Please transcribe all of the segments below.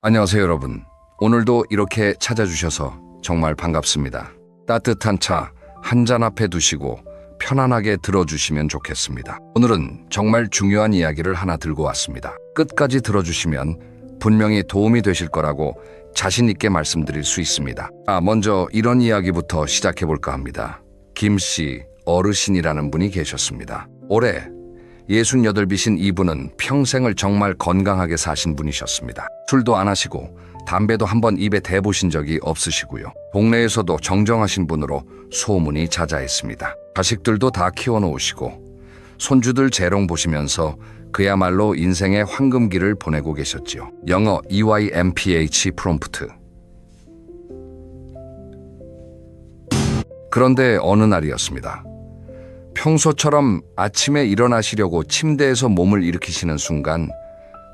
안녕하세요, 여러분. 오늘도 이렇게 찾아주셔서 정말 반갑습니다. 따뜻한 차 한 잔 앞에 두시고 편안하게 들어주시면 좋겠습니다. 오늘은 정말 중요한 이야기를 하나 들고 왔습니다. 끝까지 들어주시면 분명히 도움이 되실 거라고 자신 있게 말씀드릴 수 있습니다. 먼저 이런 이야기부터 시작해 볼까 합니다. 김씨 어르신이라는 분이 계셨습니다. 올해 68이신 이분은 평생을 정말 건강하게 사신 분이셨습니다. 술도 안 하시고 담배도 한번 입에 대보신 적이 없으시고요. 동네에서도 정정하신 분으로 소문이 자자했습니다. 자식들도 다 키워놓으시고 손주들 재롱 보시면서 그야말로 인생의 황금기를 보내고 계셨지요. 영어 EYMPH 프롬프트. 그런데 어느 날이었습니다. 평소처럼 아침에 일어나시려고 침대에서 몸을 일으키시는 순간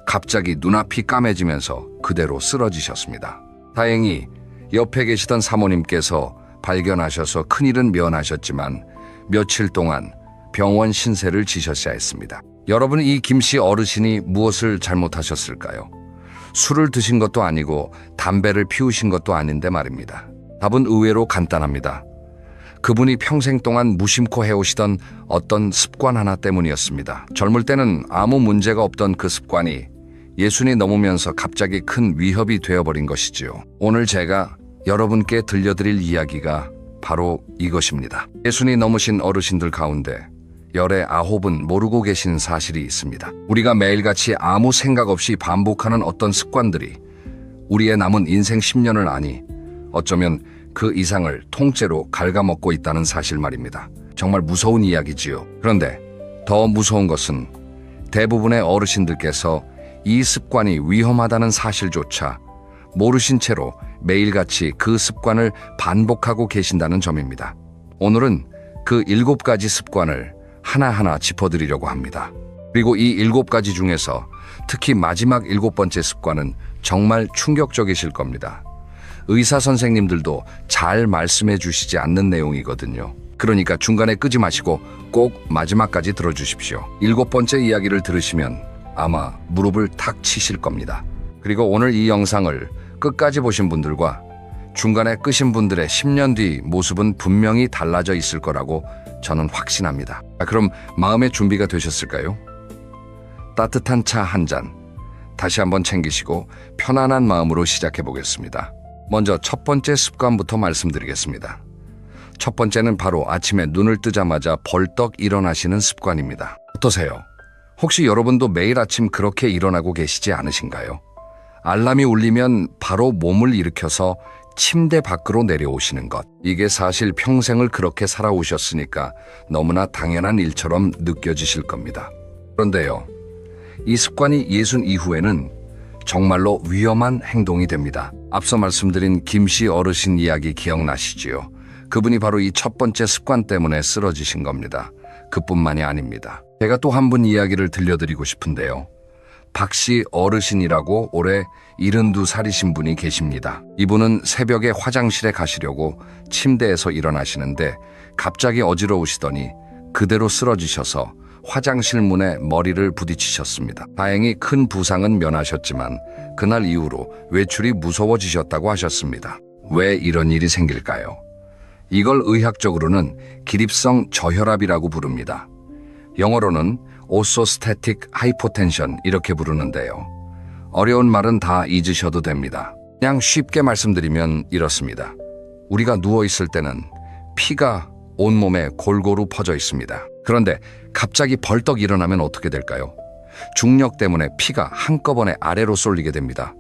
갑자기 눈앞이 까매지면서 그대로 쓰러지셨습니다. 다행히 옆에 계시던 사모님께서 발견하셔서 큰일은 면하셨지만 며칠 동안 병원 신세를 지셨어야 했습니다. 여러분, 이 김씨 어르신이 무엇을 잘못하셨을까요? 술을 드신 것도 아니고 담배를 피우신 것도 아닌데 말입니다. 답은 의외로 간단합니다. 그분이 평생 동안 무심코 해오시던 어떤 습관 하나 때문이었습니다. 젊을 때는 아무 문제가 없던 그 습관이 60이 넘으면서 갑자기 큰 위협이 되어버린 것이지요. 오늘 제가 여러분께 들려드릴 이야기가 바로 이것입니다. 60이 넘으신 어르신들 가운데 열의 9은 모르고 계신 사실이 있습니다. 우리가 매일같이 아무 생각 없이 반복하는 어떤 습관들이 우리의 남은 인생 10년을 아니 어쩌면 그 이상을 통째로 갉아먹고 있다는 사실 말입니다. 정말 무서운 이야기지요. 그런데 더 무서운 것은 대부분의 어르신들께서 이 습관이 위험하다는 사실조차 모르신 채로 매일같이 그 습관을 반복하고 계신다는 점입니다. 오늘은 그 7가지 습관을 하나하나 짚어드리려고 합니다. 그리고 이 7가지 중에서 특히 마지막 7번째 습관은 정말 충격적이실 겁니다. 의사 선생님들도 잘 말씀해 주시지 않는 내용이거든요. 그러니까 중간에 끄지 마시고 꼭 마지막까지 들어주십시오. 7번째 이야기를 들으시면 아마 무릎을 탁 치실 겁니다. 그리고 오늘 이 영상을 끝까지 보신 분들과 중간에 끄신 분들의 10년 뒤 모습은 분명히 달라져 있을 거라고 저는 확신합니다. 그럼 마음의 준비가 되셨을까요? 따뜻한 차 한 잔 다시 한번 챙기시고 편안한 마음으로 시작해 보겠습니다. 먼저 첫 번째 습관부터 말씀드리겠습니다. 첫 번째는 바로 아침에 눈을 뜨자마자 벌떡 일어나시는 습관입니다. 어떠세요? 혹시 여러분도 매일 아침 그렇게 일어나고 계시지 않으신가요? 알람이 울리면 바로 몸을 일으켜서 침대 밖으로 내려오시는 것. 이게 사실 평생을 그렇게 살아오셨으니까 너무나 당연한 일처럼 느껴지실 겁니다. 그런데요, 이 습관이 60 이후에는 정말로 위험한 행동이 됩니다. 앞서 말씀드린 김씨 어르신 이야기 기억나시지요? 그분이 바로 이 첫 번째 습관 때문에 쓰러지신 겁니다. 그뿐만이 아닙니다. 제가 또 한 분 이야기를 들려드리고 싶은데요. 박씨 어르신이라고 올해 72살이신 분이 계십니다. 이분은 새벽에 화장실에 가시려고 침대에서 일어나시는데 갑자기 어지러우시더니 그대로 쓰러지셔서 화장실 문에 머리를 부딪히셨습니다. 다행히 큰 부상은 면하셨지만 그날 이후로 외출이 무서워지셨다고 하셨습니다. 왜 이런 일이 생길까요? 이걸 의학적으로는 기립성 저혈압이라고 부릅니다. 영어로는 오소스태틱 하이포텐션 이렇게 부르는데요. 어려운 말은 다 잊으셔도 됩니다. 그냥 쉽게 말씀드리면 이렇습니다. 우리가 누워있을 때는 피가 온몸에 골고루 퍼져 있습니다. 그런데 갑자기 벌떡 일어나면 어떻게 될까요? 중력 때문에 피가 한꺼번에 아래로 쏠리게 됩니다.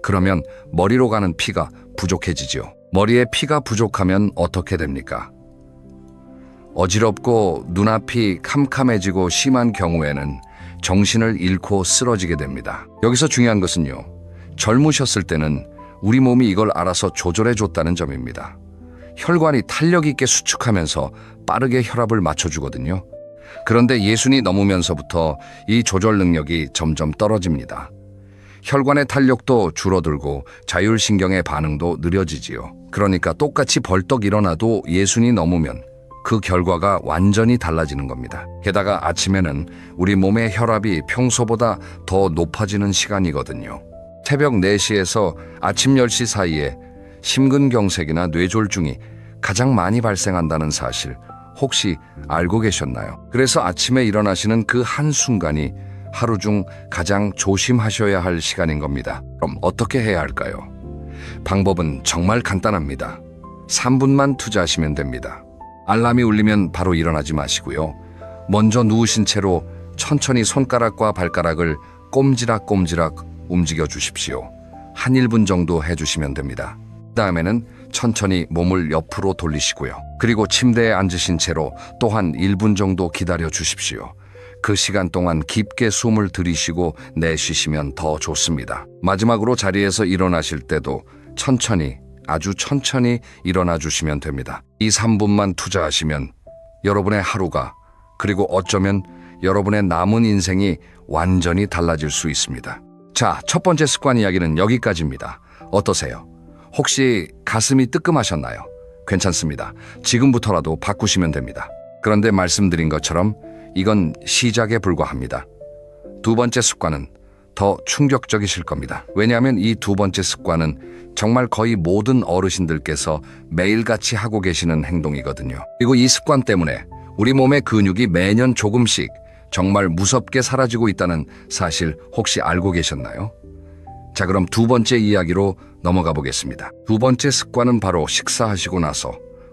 그러면 머리로 가는 피가 부족해지죠. 머리에 피가 부족하면 어떻게 됩니까? 어지럽고 눈앞이 캄캄해지고 심한 경우에는 정신을 잃고 쓰러지게 됩니다. 여기서 중요한 것은요, 젊으셨을 때는 우리 몸이 이걸 알아서 조절해줬다는 점입니다. 혈관이 탄력 있게 수축하면서 빠르게 혈압을 맞춰주거든요. 그런데 60이 넘으면서부터 이 조절 능력이 점점 떨어집니다. 혈관의 탄력도 줄어들고 자율신경의 반응도 느려지지요. 그러니까 똑같이 벌떡 일어나도 60이 넘으면 그 결과가 완전히 달라지는 겁니다. 게다가 아침에는 우리 몸의 혈압이 평소보다 더 높아지는 시간이거든요. 새벽 4시에서 아침 10시 사이에 심근경색이나 뇌졸중이 가장 많이 발생한다는 사실 혹시 알고 계셨나요? 그래서 아침에 일어나시는 그 한순간이 하루 중 가장 조심하셔야 할 시간인 겁니다. 그럼 어떻게 해야 할까요? 방법은 정말 간단합니다. 3분만 투자하시면 됩니다. 알람이 울리면 바로 일어나지 마시고요. 먼저 누우신 채로 천천히 손가락과 발가락을 꼼지락꼼지락 움직여 주십시오. 한 1분 정도 해주시면 됩니다. 그 다음에는 천천히 몸을 옆으로 돌리시고요. 그리고 침대에 앉으신 채로 또한 1분 정도 기다려 주십시오. 그 시간 동안 깊게 숨을 들이쉬고 내쉬시면 더 좋습니다. 마지막으로 자리에서 일어나실 때도 천천히, 아주 천천히 일어나 주시면 됩니다. 이 3분만 투자하시면 여러분의 하루가, 그리고 어쩌면 여러분의 남은 인생이 완전히 달라질 수 있습니다. 자, 첫 번째 습관 이야기는 여기까지입니다. 어떠세요? 혹시 가슴이 뜨끔하셨나요? 괜찮습니다. 지금부터라도 바꾸시면 됩니다. 그런데 말씀드린 것처럼 이건 시작에 불과합니다. 두 번째 습관은 더 충격적이실 겁니다. 왜냐하면 이 두 번째 습관은 정말 거의 모든 어르신들께서 매일같이 하고 계시는 행동이거든요. 그리고 이 습관 때문에 우리 몸의 근육이 매년 조금씩 정말 무섭게 사라지고 있다는 사실 혹시 알고 계셨나요? 자, 그럼 두 번째 이야기로 넘어가 보겠습니다. 두 번째 습관은 바로 식사하시고 나서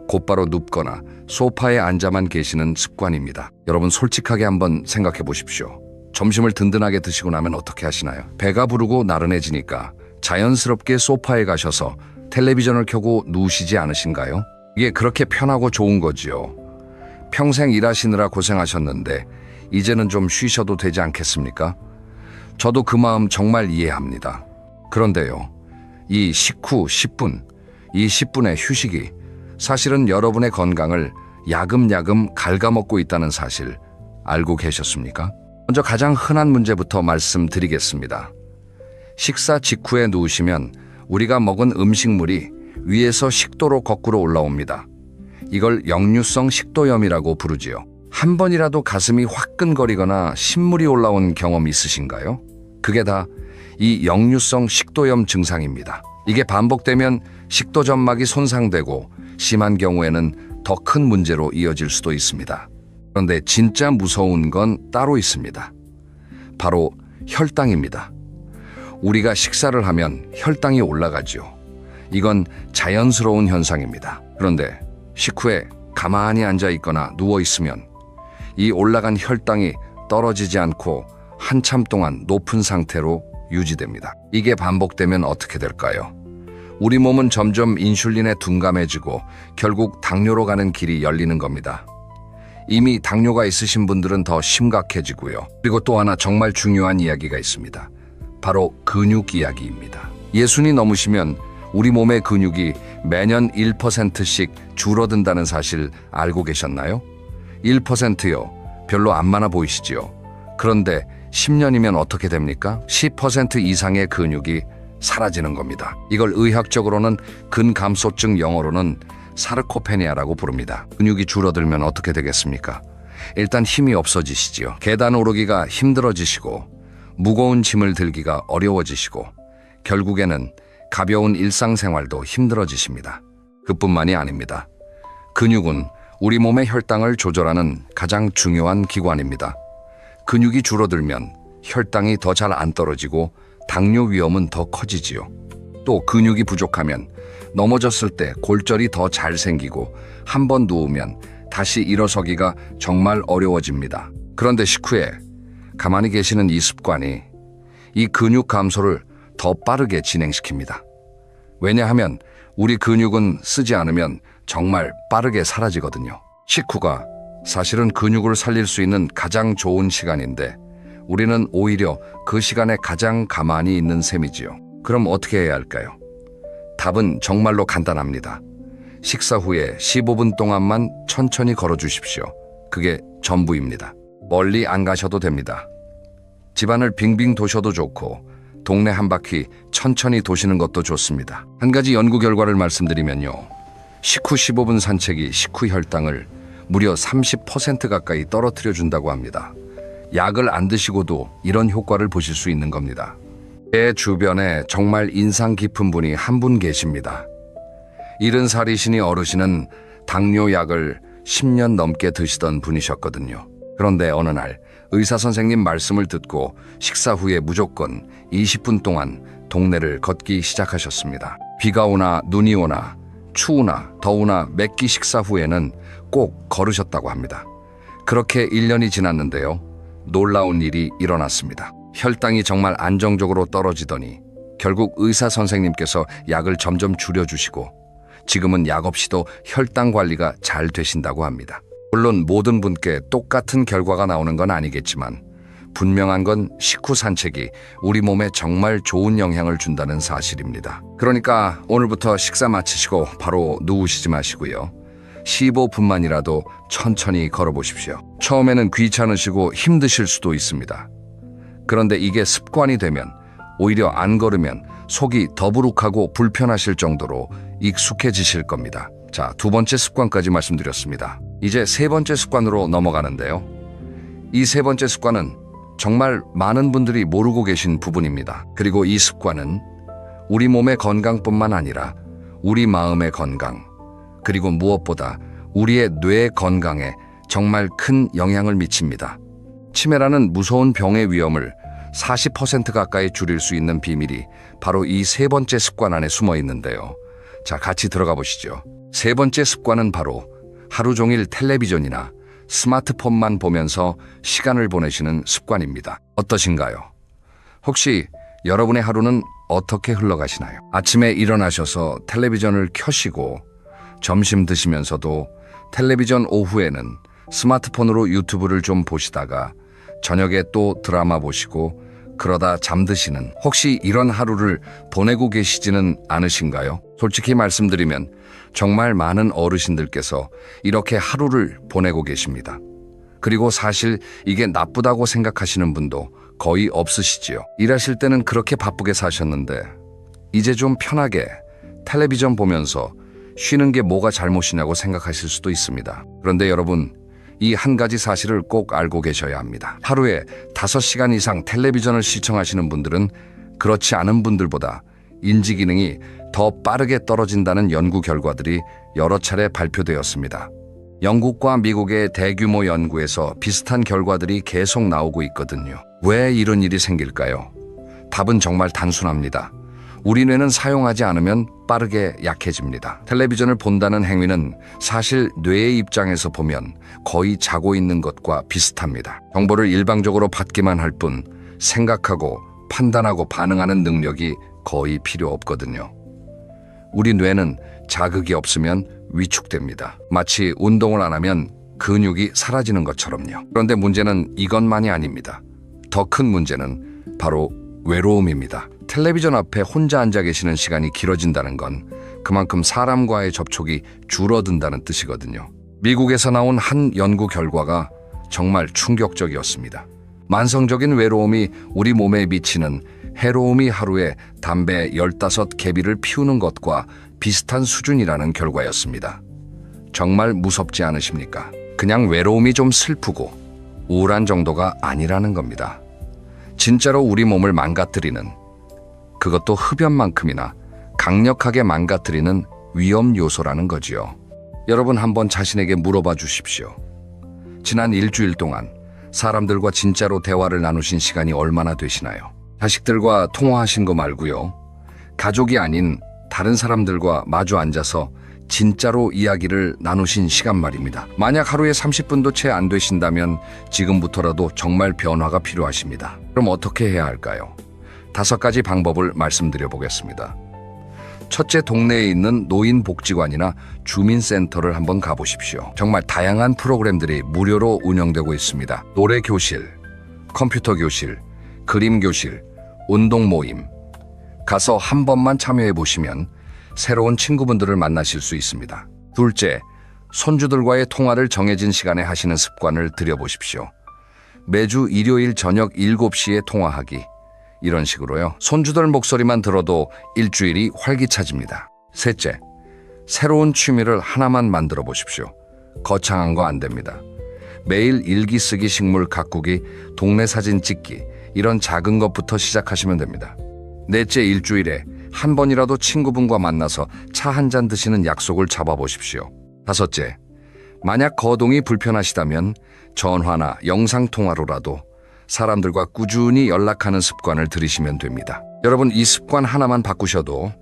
곧바로 눕거나 소파에 앉아만 계시는 습관입니다. 여러분 솔직하게 한번 생각해 보십시오. 점심을 든든하게 드시고 나면 어떻게 하시나요? 배가 부르고 나른해지니까 자연스럽게 소파에 가셔서 텔레비전을 켜고 누우시지 않으신가요? 이게 그렇게 편하고 좋은 거지요. 평생 일하시느라 고생하셨는데 이제는 좀 쉬셔도 되지 않겠습니까? 저도 그 마음 정말 이해합니다. 그런데요, 이 식후 10분, 이 10분의 휴식이 사실은 여러분의 건강을 야금야금 갉아먹고 있다는 사실 알고 계셨습니까? 먼저 가장 흔한 문제부터 말씀드리겠습니다. 식사 직후에 누우시면 우리가 먹은 음식물이 위에서 식도로 거꾸로 올라옵니다. 이걸 역류성 식도염이라고 부르지요. 한 번이라도 가슴이 화끈거리거나 신물이 올라온 경험 있으신가요? 그게 다 이 역류성 식도염 증상입니다. 이게 반복되면 식도점막이 손상되고 심한 경우에는 더 큰 문제로 이어질 수도 있습니다. 그런데 진짜 무서운 건 따로 있습니다. 바로 혈당입니다. 우리가 식사를 하면 혈당이 올라가죠. 이건 자연스러운 현상입니다. 그런데 식후에 가만히 앉아 있거나 누워 있으면 이 올라간 혈당이 떨어지지 않고 한참 동안 높은 상태로 유지됩니다. 이게 반복되면 어떻게 될까요? 우리 몸은 점점 인슐린에 둔감해지고 결국 당뇨로 가는 길이 열리는 겁니다. 이미 당뇨가 있으신 분들은 더 심각해지고요. 그리고 또 하나 정말 중요한 이야기가 있습니다. 바로 근육 이야기입니다. 60이 넘으시면 우리 몸의 근육이 매년 1%씩 줄어든다는 사실 알고 계셨나요? 1%요. 별로 안 많아 보이시지요? 그런데 10년이면 어떻게 됩니까? 10% 이상의 근육이 사라지는 겁니다. 이걸 의학적으로는 근감소증, 영어로는 사르코페니아라고 부릅니다. 근육이 줄어들면 어떻게 되겠습니까? 일단 힘이 없어지시지요. 계단 오르기가 힘들어지시고 무거운 짐을 들기가 어려워지시고 결국에는 가벼운 일상생활도 힘들어지십니다. 그뿐만이 아닙니다. 근육은 우리 몸의 혈당을 조절하는 가장 중요한 기관입니다. 근육이 줄어들면 혈당이 더 잘 안 떨어지고 당뇨 위험은 더 커지지요. 또 근육이 부족하면 넘어졌을 때 골절이 더 잘 생기고 한 번 누우면 다시 일어서기가 정말 어려워집니다. 그런데 식후에 가만히 계시는 이 습관이 이 근육 감소를 더 빠르게 진행시킵니다. 왜냐하면 우리 근육은 쓰지 않으면 정말 빠르게 사라지거든요. 식후가 사실은 근육을 살릴 수 있는 가장 좋은 시간인데 우리는 오히려 그 시간에 가장 가만히 있는 셈이지요. 그럼 어떻게 해야 할까요? 답은 정말로 간단합니다. 식사 후에 15분 동안만 천천히 걸어주십시오. 그게 전부입니다. 멀리 안 가셔도 됩니다. 집안을 빙빙 도셔도 좋고 동네 한 바퀴 천천히 도시는 것도 좋습니다. 한 가지 연구 결과를 말씀드리면요. 식후 15분 산책이 식후 혈당을 무려 30% 가까이 떨어뜨려 준다고 합니다. 약을 안 드시고도 이런 효과를 보실 수 있는 겁니다. 제 주변에 정말 인상 깊은 분이 한 분 계십니다. 70살이시니 어르신은 당뇨약을 10년 넘게 드시던 분이셨거든요. 그런데 어느 날 의사 선생님 말씀을 듣고 식사 후에 무조건 20분 동안 동네를 걷기 시작하셨습니다. 비가 오나 눈이 오나 추우나 더우나 몇 끼 식사 후에는 꼭 걸으셨다고 합니다. 그렇게 1년이 지났는데요. 놀라운 일이 일어났습니다. 혈당이 정말 안정적으로 떨어지더니 결국 의사 선생님께서 약을 점점 줄여주시고 지금은 약 없이도 혈당 관리가 잘 되신다고 합니다. 물론 모든 분께 똑같은 결과가 나오는 건 아니겠지만 분명한 건 식후 산책이 우리 몸에 정말 좋은 영향을 준다는 사실입니다. 그러니까 오늘부터 식사 마치시고 바로 누우시지 마시고요. 15분만이라도 천천히 걸어보십시오. 처음에는 귀찮으시고 힘드실 수도 있습니다. 그런데 이게 습관이 되면 오히려 안 걸으면 속이 더부룩하고 불편하실 정도로 익숙해지실 겁니다. 자, 두 번째 습관까지 말씀드렸습니다. 이제 세 번째 습관으로 넘어가는데요. 이 세 번째 습관은 정말 많은 분들이 모르고 계신 부분입니다. 그리고 이 습관은 우리 몸의 건강뿐만 아니라 우리 마음의 건강, 그리고 무엇보다 우리의 뇌 건강에 정말 큰 영향을 미칩니다. 치매라는 무서운 병의 위험을 40% 가까이 줄일 수 있는 비밀이 바로 이 세 번째 습관 안에 숨어 있는데요. 자, 같이 들어가 보시죠. 세 번째 습관은 바로 하루 종일 텔레비전이나 스마트폰만 보면서 시간을 보내시는 습관입니다. 어떠신가요? 혹시 여러분의 하루는 어떻게 흘러가시나요? 아침에 일어나셔서 텔레비전을 켜시고 점심 드시면서도 텔레비전, 오후에는 스마트폰으로 유튜브를 좀 보시다가 저녁에 또 드라마 보시고 그러다 잠드시는, 혹시 이런 하루를 보내고 계시지는 않으신가요? 솔직히 말씀드리면 정말 많은 어르신들께서 이렇게 하루를 보내고 계십니다. 그리고 사실 이게 나쁘다고 생각하시는 분도 거의 없으시지요. 일하실 때는 그렇게 바쁘게 사셨는데 이제 좀 편하게 텔레비전 보면서 쉬는 게 뭐가 잘못이냐고 생각하실 수도 있습니다. 그런데 여러분, 이 한 가지 사실을 꼭 알고 계셔야 합니다. 하루에 5시간 이상 텔레비전을 시청하시는 분들은 그렇지 않은 분들보다 인지 기능이 더 빠르게 떨어진다는 연구 결과들이 여러 차례 발표되었습니다. 영국과 미국의 대규모 연구에서 비슷한 결과들이 계속 나오고 있거든요. 왜 이런 일이 생길까요? 답은 정말 단순합니다. 우리 뇌는 사용하지 않으면 빠르게 약해집니다. 텔레비전을 본다는 행위는 사실 뇌의 입장에서 보면 거의 자고 있는 것과 비슷합니다. 정보를 일방적으로 받기만 할 뿐 생각하고 판단하고 반응하는 능력이 거의 필요 없거든요. 우리 뇌는 자극이 없으면 위축됩니다. 마치 운동을 안 하면 근육이 사라지는 것처럼요. 그런데 문제는 이것만이 아닙니다. 더 큰 문제는 바로 외로움입니다. 텔레비전 앞에 혼자 앉아 계시는 시간이 길어진다는 건 그만큼 사람과의 접촉이 줄어든다는 뜻이거든요. 미국에서 나온 한 연구 결과가 정말 충격적이었습니다. 만성적인 외로움이 우리 몸에 미치는 해로움이 하루에 담배 15개비를 피우는 것과 비슷한 수준이라는 결과였습니다. 정말 무섭지 않으십니까? 그냥 외로움이 좀 슬프고 우울한 정도가 아니라는 겁니다. 진짜로 우리 몸을 망가뜨리는, 그것도 흡연만큼이나 강력하게 망가뜨리는 위험 요소라는 거지요. 여러분, 한번 자신에게 물어봐 주십시오. 지난 일주일 동안 사람들과 진짜로 대화를 나누신 시간이 얼마나 되시나요? 자식들과 통화하신 거 말고요. 가족이 아닌 다른 사람들과 마주 앉아서 진짜로 이야기를 나누신 시간 말입니다. 만약 하루에 30분도 채 안 되신다면 지금부터라도 정말 변화가 필요하십니다. 그럼 어떻게 해야 할까요? 5가지 방법을 말씀드려 보겠습니다. 첫째, 동네에 있는 노인복지관이나 주민센터를 한번 가보십시오. 정말 다양한 프로그램들이 무료로 운영되고 있습니다. 노래 교실, 컴퓨터 교실, 그림 교실, 운동 모임. 가서 한 번만 참여해 보시면 새로운 친구분들을 만나실 수 있습니다. 둘째, 손주들과의 통화를 정해진 시간에 하시는 습관을 들여보십시오. 매주 일요일 저녁 7시에 통화하기. 이런 식으로요. 손주들 목소리만 들어도 일주일이 활기차집니다. 셋째, 새로운 취미를 하나만 만들어 보십시오. 거창한 거 안 됩니다. 매일 일기 쓰기, 식물 가꾸기, 동네 사진 찍기, 이런 작은 것부터 시작하시면 됩니다. 넷째, 일주일에 한 번이라도 친구분과 만나서 차 한 잔 드시는 약속을 잡아보십시오. 다섯째, 만약 거동이 불편하시다면 전화나 영상통화로라도 사람들과 꾸준히 연락하는 습관을 들이시면 됩니다. 여러분, 이 습관 하나만 바꾸셔도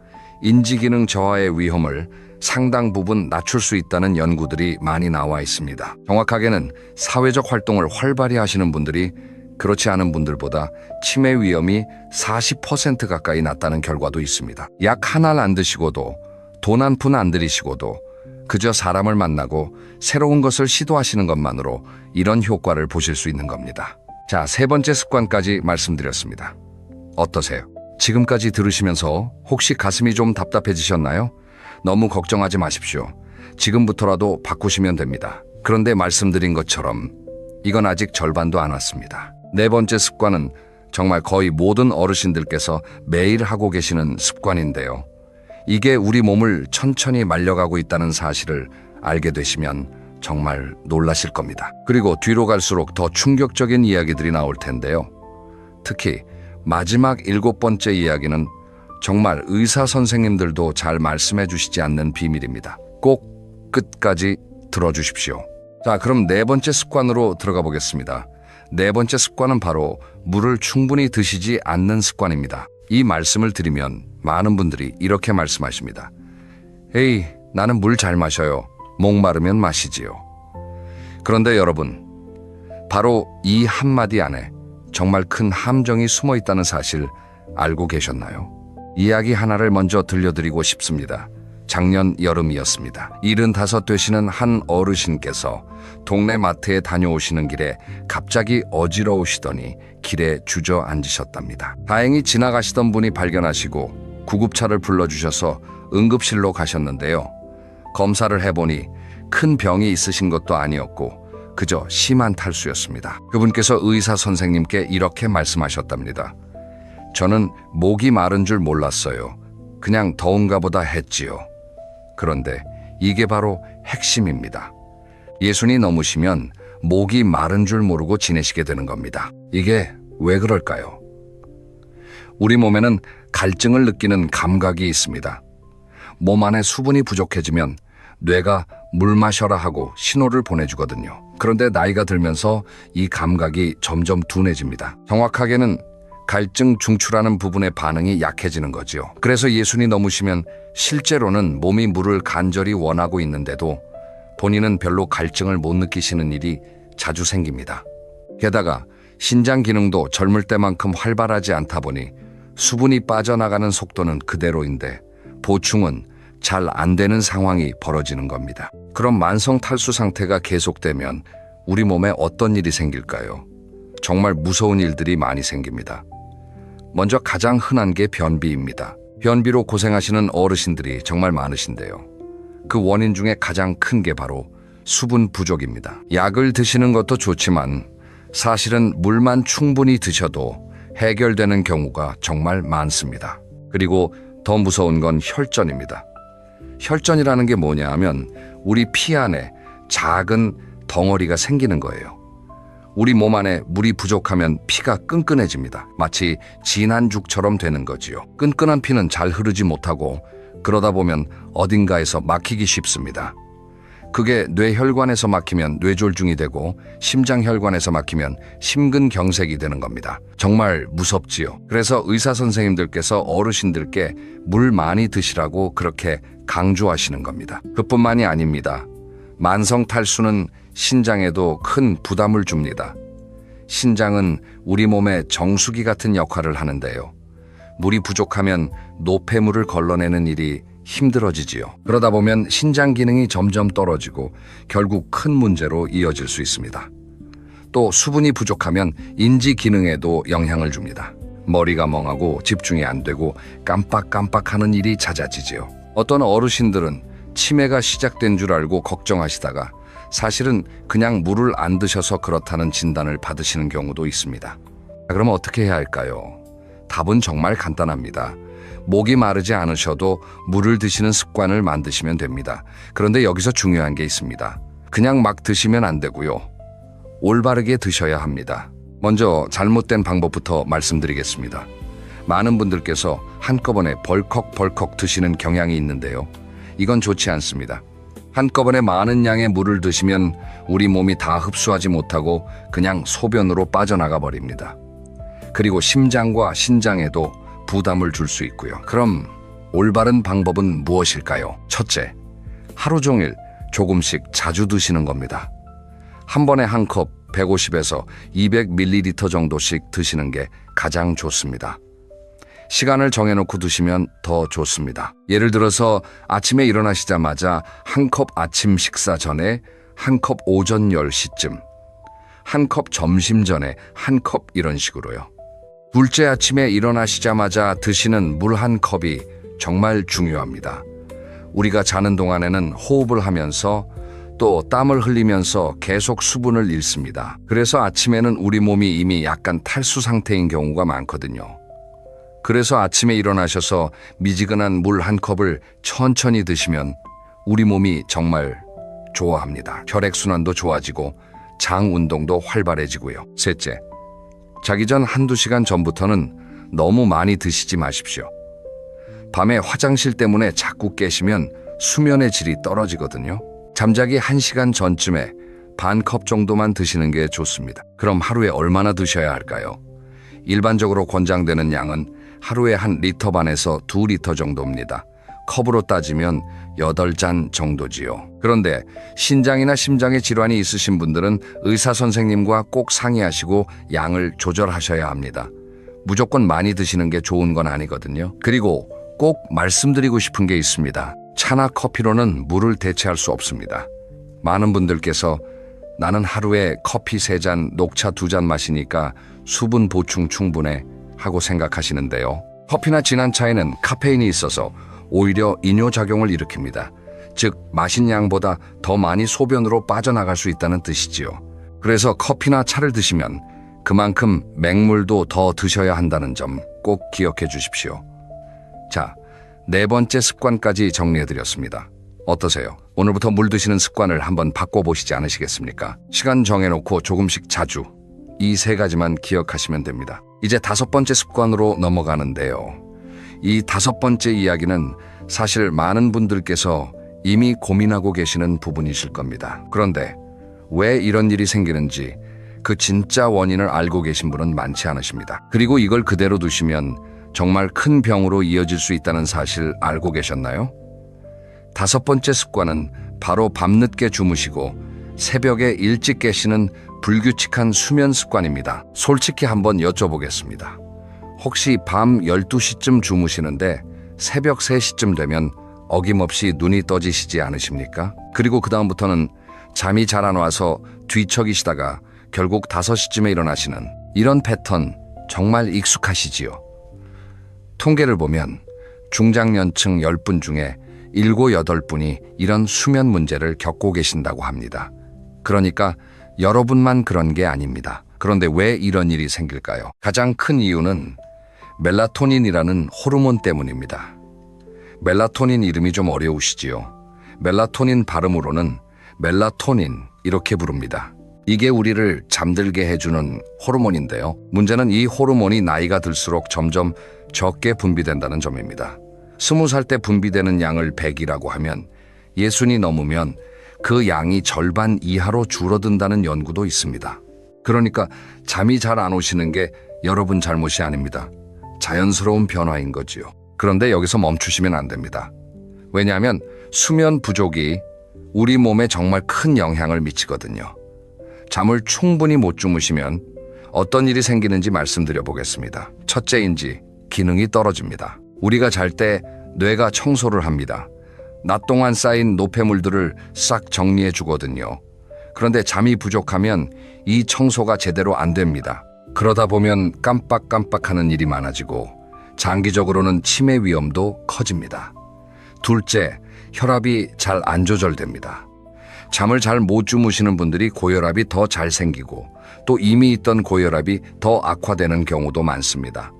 인지기능 저하의 위험을 상당 부분 낮출 수 있다는 연구들이 많이 나와 있습니다. 정확하게는 사회적 활동을 활발히 하시는 분들이 그렇지 않은 분들보다 치매 위험이 40% 가까이 낮다는 결과도 있습니다. 약 하나를 안 드시고도, 돈 한 푼 안 들이시고도 그저 사람을 만나고 새로운 것을 시도하시는 것만으로 이런 효과를 보실 수 있는 겁니다. 자, 세 번째 습관까지 말씀드렸습니다. 어떠세요? 지금까지 들으시면서 혹시 가슴이 좀 답답해지셨나요? 너무 걱정하지 마십시오. 지금부터라도 바꾸시면 됩니다. 그런데 말씀드린 것처럼 이건 아직 절반도 안 왔습니다. 네 번째 습관은 정말 거의 모든 어르신들께서 매일 하고 계시는 습관인데요. 이게 우리 몸을 천천히 말려가고 있다는 사실을 알게 되시면 정말 놀라실 겁니다. 그리고 뒤로 갈수록 더 충격적인 이야기들이 나올 텐데요. 특히 마지막 7번째 이야기는 정말 의사 선생님들도 잘 말씀해 주시지 않는 비밀입니다. 꼭 끝까지 들어주십시오. 자, 그럼 네 번째 습관으로 들어가 보겠습니다. 네 번째 습관은 바로 물을 충분히 드시지 않는 습관입니다. 이 말씀을 드리면 많은 분들이 이렇게 말씀하십니다. 에이, 나는 물 잘 마셔요. 목마르면 마시지요. 그런데 여러분, 바로 이 한마디 안에 정말 큰 함정이 숨어 있다는 사실 알고 계셨나요? 이야기 하나를 먼저 들려드리고 싶습니다. 작년 여름이었습니다. 75 되시는 한 어르신께서 동네 마트에 다녀오시는 길에 갑자기 어지러우시더니 길에 주저앉으셨답니다. 다행히 지나가시던 분이 발견하시고 구급차를 불러주셔서 응급실로 가셨는데요. 검사를 해보니 큰 병이 있으신 것도 아니었고 그저 심한 탈수였습니다. 그분께서 의사 선생님께 이렇게 말씀하셨답니다. 저는 목이 마른 줄 몰랐어요. 그냥 더운가 보다 했지요. 그런데 이게 바로 핵심입니다. 예순이 넘으시면 목이 마른 줄 모르고 지내시게 되는 겁니다. 이게 왜 그럴까요? 우리 몸에는 갈증을 느끼는 감각이 있습니다. 몸 안에 수분이 부족해지면 뇌가 물 마셔라 하고 신호를 보내주거든요. 그런데 나이가 들면서 이 감각이 점점 둔해집니다. 정확하게는 갈증 중추라는 부분의 반응이 약해지는 거죠. 그래서 예순이 넘으시면 실제로는 몸이 물을 간절히 원하고 있는데도 본인은 별로 갈증을 못 느끼시는 일이 자주 생깁니다. 게다가 신장 기능도 젊을 때만큼 활발하지 않다 보니 수분이 빠져나가는 속도는 그대로인데 보충은 잘 안 되는 상황이 벌어지는 겁니다. 그럼 만성 탈수 상태가 계속되면 우리 몸에 어떤 일이 생길까요? 정말 무서운 일들이 많이 생깁니다. 먼저 가장 흔한 게 변비입니다. 변비로 고생하시는 어르신들이 정말 많으신데요. 그 원인 중에 가장 큰 게 바로 수분 부족입니다. 약을 드시는 것도 좋지만 사실은 물만 충분히 드셔도 해결되는 경우가 정말 많습니다. 그리고 더 무서운 건 혈전입니다. 혈전이라는 게 뭐냐 하면 우리 피 안에 작은 덩어리가 생기는 거예요. 우리 몸 안에 물이 부족하면 피가 끈끈해집니다. 마치 진한 죽처럼 되는 거지요. 끈끈한 피는 잘 흐르지 못하고 그러다 보면 어딘가에서 막히기 쉽습니다. 그게 뇌혈관에서 막히면 뇌졸중이 되고 심장혈관에서 막히면 심근경색이 되는 겁니다. 정말 무섭지요. 그래서 의사 선생님들께서 어르신들께 물 많이 드시라고 그렇게 강조하시는 겁니다. 그뿐만이 아닙니다. 만성 탈수는 신장에도 큰 부담을 줍니다. 신장은 우리 몸의 정수기 같은 역할을 하는데요. 물이 부족하면 노폐물을 걸러내는 일이 힘들어지지요. 그러다 보면 신장 기능이 점점 떨어지고 결국 큰 문제로 이어질 수 있습니다. 또 수분이 부족하면 인지 기능에도 영향을 줍니다. 머리가 멍하고 집중이 안 되고 깜빡깜빡하는 일이 잦아지지요. 어떤 어르신들은 치매가 시작된 줄 알고 걱정하시다가 사실은 그냥 물을 안 드셔서 그렇다는 진단을 받으시는 경우도 있습니다. 그럼 어떻게 해야 할까요? 답은 정말 간단합니다. 목이 마르지 않으셔도 물을 드시는 습관을 만드시면 됩니다. 그런데 여기서 중요한 게 있습니다. 그냥 막 드시면 안 되고요. 올바르게 드셔야 합니다. 먼저 잘못된 방법부터 말씀드리겠습니다. 많은 분들께서 한꺼번에 벌컥벌컥 드시는 경향이 있는데요. 이건 좋지 않습니다. 한꺼번에 많은 양의 물을 드시면 우리 몸이 다 흡수하지 못하고 그냥 소변으로 빠져나가 버립니다. 그리고 심장과 신장에도 부담을 줄 수 있고요. 그럼 올바른 방법은 무엇일까요? 첫째, 하루 종일 조금씩 자주 드시는 겁니다. 한 번에 한 컵 150에서 200ml 정도씩 드시는 게 가장 좋습니다. 시간을 정해놓고 드시면 더 좋습니다. 예를 들어서 아침에 일어나시자마자 한 컵 아침 식사 전에, 한 컵 오전 10시쯤, 한 컵 점심 전에 한 컵, 이런 식으로요. 둘째, 아침에 일어나시자마자 드시는 물 한 컵이 정말 중요합니다. 우리가 자는 동안에는 호흡을 하면서 또 땀을 흘리면서 계속 수분을 잃습니다. 그래서 아침에는 우리 몸이 이미 약간 탈수 상태인 경우가 많거든요. 그래서 아침에 일어나셔서 미지근한 물 한 컵을 천천히 드시면 우리 몸이 정말 좋아합니다. 혈액순환도 좋아지고 장 운동도 활발해지고요. 셋째, 자기 전 한두 시간 전부터는 너무 많이 드시지 마십시오. 밤에 화장실 때문에 자꾸 깨시면 수면의 질이 떨어지거든요. 잠자기 1시간 전쯤에 반 컵 정도만 드시는 게 좋습니다. 그럼 하루에 얼마나 드셔야 할까요? 일반적으로 권장되는 양은 하루에 1리터 반에서 2리터 정도입니다. 컵으로 따지면 8잔 정도지요. 그런데 신장이나 심장에 질환이 있으신 분들은 의사 선생님과 꼭 상의하시고 양을 조절하셔야 합니다. 무조건 많이 드시는 게 좋은 건 아니거든요. 그리고 꼭 말씀드리고 싶은 게 있습니다. 차나 커피로는 물을 대체할 수 없습니다. 많은 분들께서 나는 하루에 커피 3잔, 녹차 2잔 마시니까 수분 보충 충분해 하고 생각하시는데요. 커피나 진한 차에는 카페인이 있어서 오히려 이뇨작용을 일으킵니다. 즉, 마신 양보다 더 많이 소변으로 빠져나갈 수 있다는 뜻이지요. 그래서 커피나 차를 드시면 그만큼 맹물도 더 드셔야 한다는 점 꼭 기억해 주십시오. 자, 4번째 습관까지 정리해드렸습니다. 어떠세요? 오늘부터 물 드시는 습관을 한번 바꿔보시지 않으시겠습니까? 시간 정해놓고 조금씩 자주, 이 3가지만 기억하시면 됩니다. 이제 5번째 습관으로 넘어가는데요. 이 5번째 이야기는 사실 많은 분들께서 이미 고민하고 계시는 부분이실 겁니다. 그런데 왜 이런 일이 생기는지 그 진짜 원인을 알고 계신 분은 많지 않으십니다. 그리고 이걸 그대로 두시면 정말 큰 병으로 이어질 수 있다는 사실 알고 계셨나요? 5번째 습관은 바로 밤늦게 주무시고 새벽에 일찍 깨시는 불규칙한 수면 습관입니다. 솔직히 한번 여쭤보겠습니다. 혹시 밤 12시쯤 주무시는데 새벽 3시쯤 되면 어김없이 눈이 떠지시지 않으십니까? 그리고 그 다음부터는 잠이 잘 안 와서 뒤척이시다가 결국 5시쯤에 일어나시는 이런 패턴 정말 익숙하시지요? 통계를 보면 중장년층 10분 중에 7, 8분이 이런 수면 문제를 겪고 계신다고 합니다. 그러니까 여러분만 그런 게 아닙니다. 그런데 왜 이런 일이 생길까요? 가장 큰 이유는 멜라토닌이라는 호르몬 때문입니다. 멜라토닌 이름이 좀 어려우시지요? 멜라토닌 발음으로는 멜라토닌 이렇게 부릅니다. 이게 우리를 잠들게 해주는 호르몬인데요. 문제는 이 호르몬이 나이가 들수록 점점 적게 분비된다는 점입니다. 20살 때 분비되는 양을 100이라고 하면 60이 넘으면 그 양이 절반 이하로 줄어든다는 연구도 있습니다. 그러니까 잠이 잘 안 오시는 게 여러분 잘못이 아닙니다. 자연스러운 변화인 거지요. 그런데 여기서 멈추시면 안 됩니다. 왜냐하면 수면 부족이 우리 몸에 정말 큰 영향을 미치거든요. 잠을 충분히 못 주무시면 어떤 일이 생기는지 말씀드려 보겠습니다. 첫째인지 기능이 떨어집니다. 우리가 잘 때 뇌가 청소를 합니다. 낮 동안 쌓인 노폐물들을 싹 정리해 주거든요. 그런데 잠이 부족하면 이 청소가 제대로 안 됩니다. 그러다 보면 깜빡깜빡하는 일이 많아지고 장기적으로는 치매 위험도 커집니다. 둘째, 혈압이 잘 안 조절됩니다. 잠을 잘 못 주무시는 분들이 고혈압이 더 잘 생기고 또 이미 있던 고혈압이 더 악화되는 경우도 많습니다.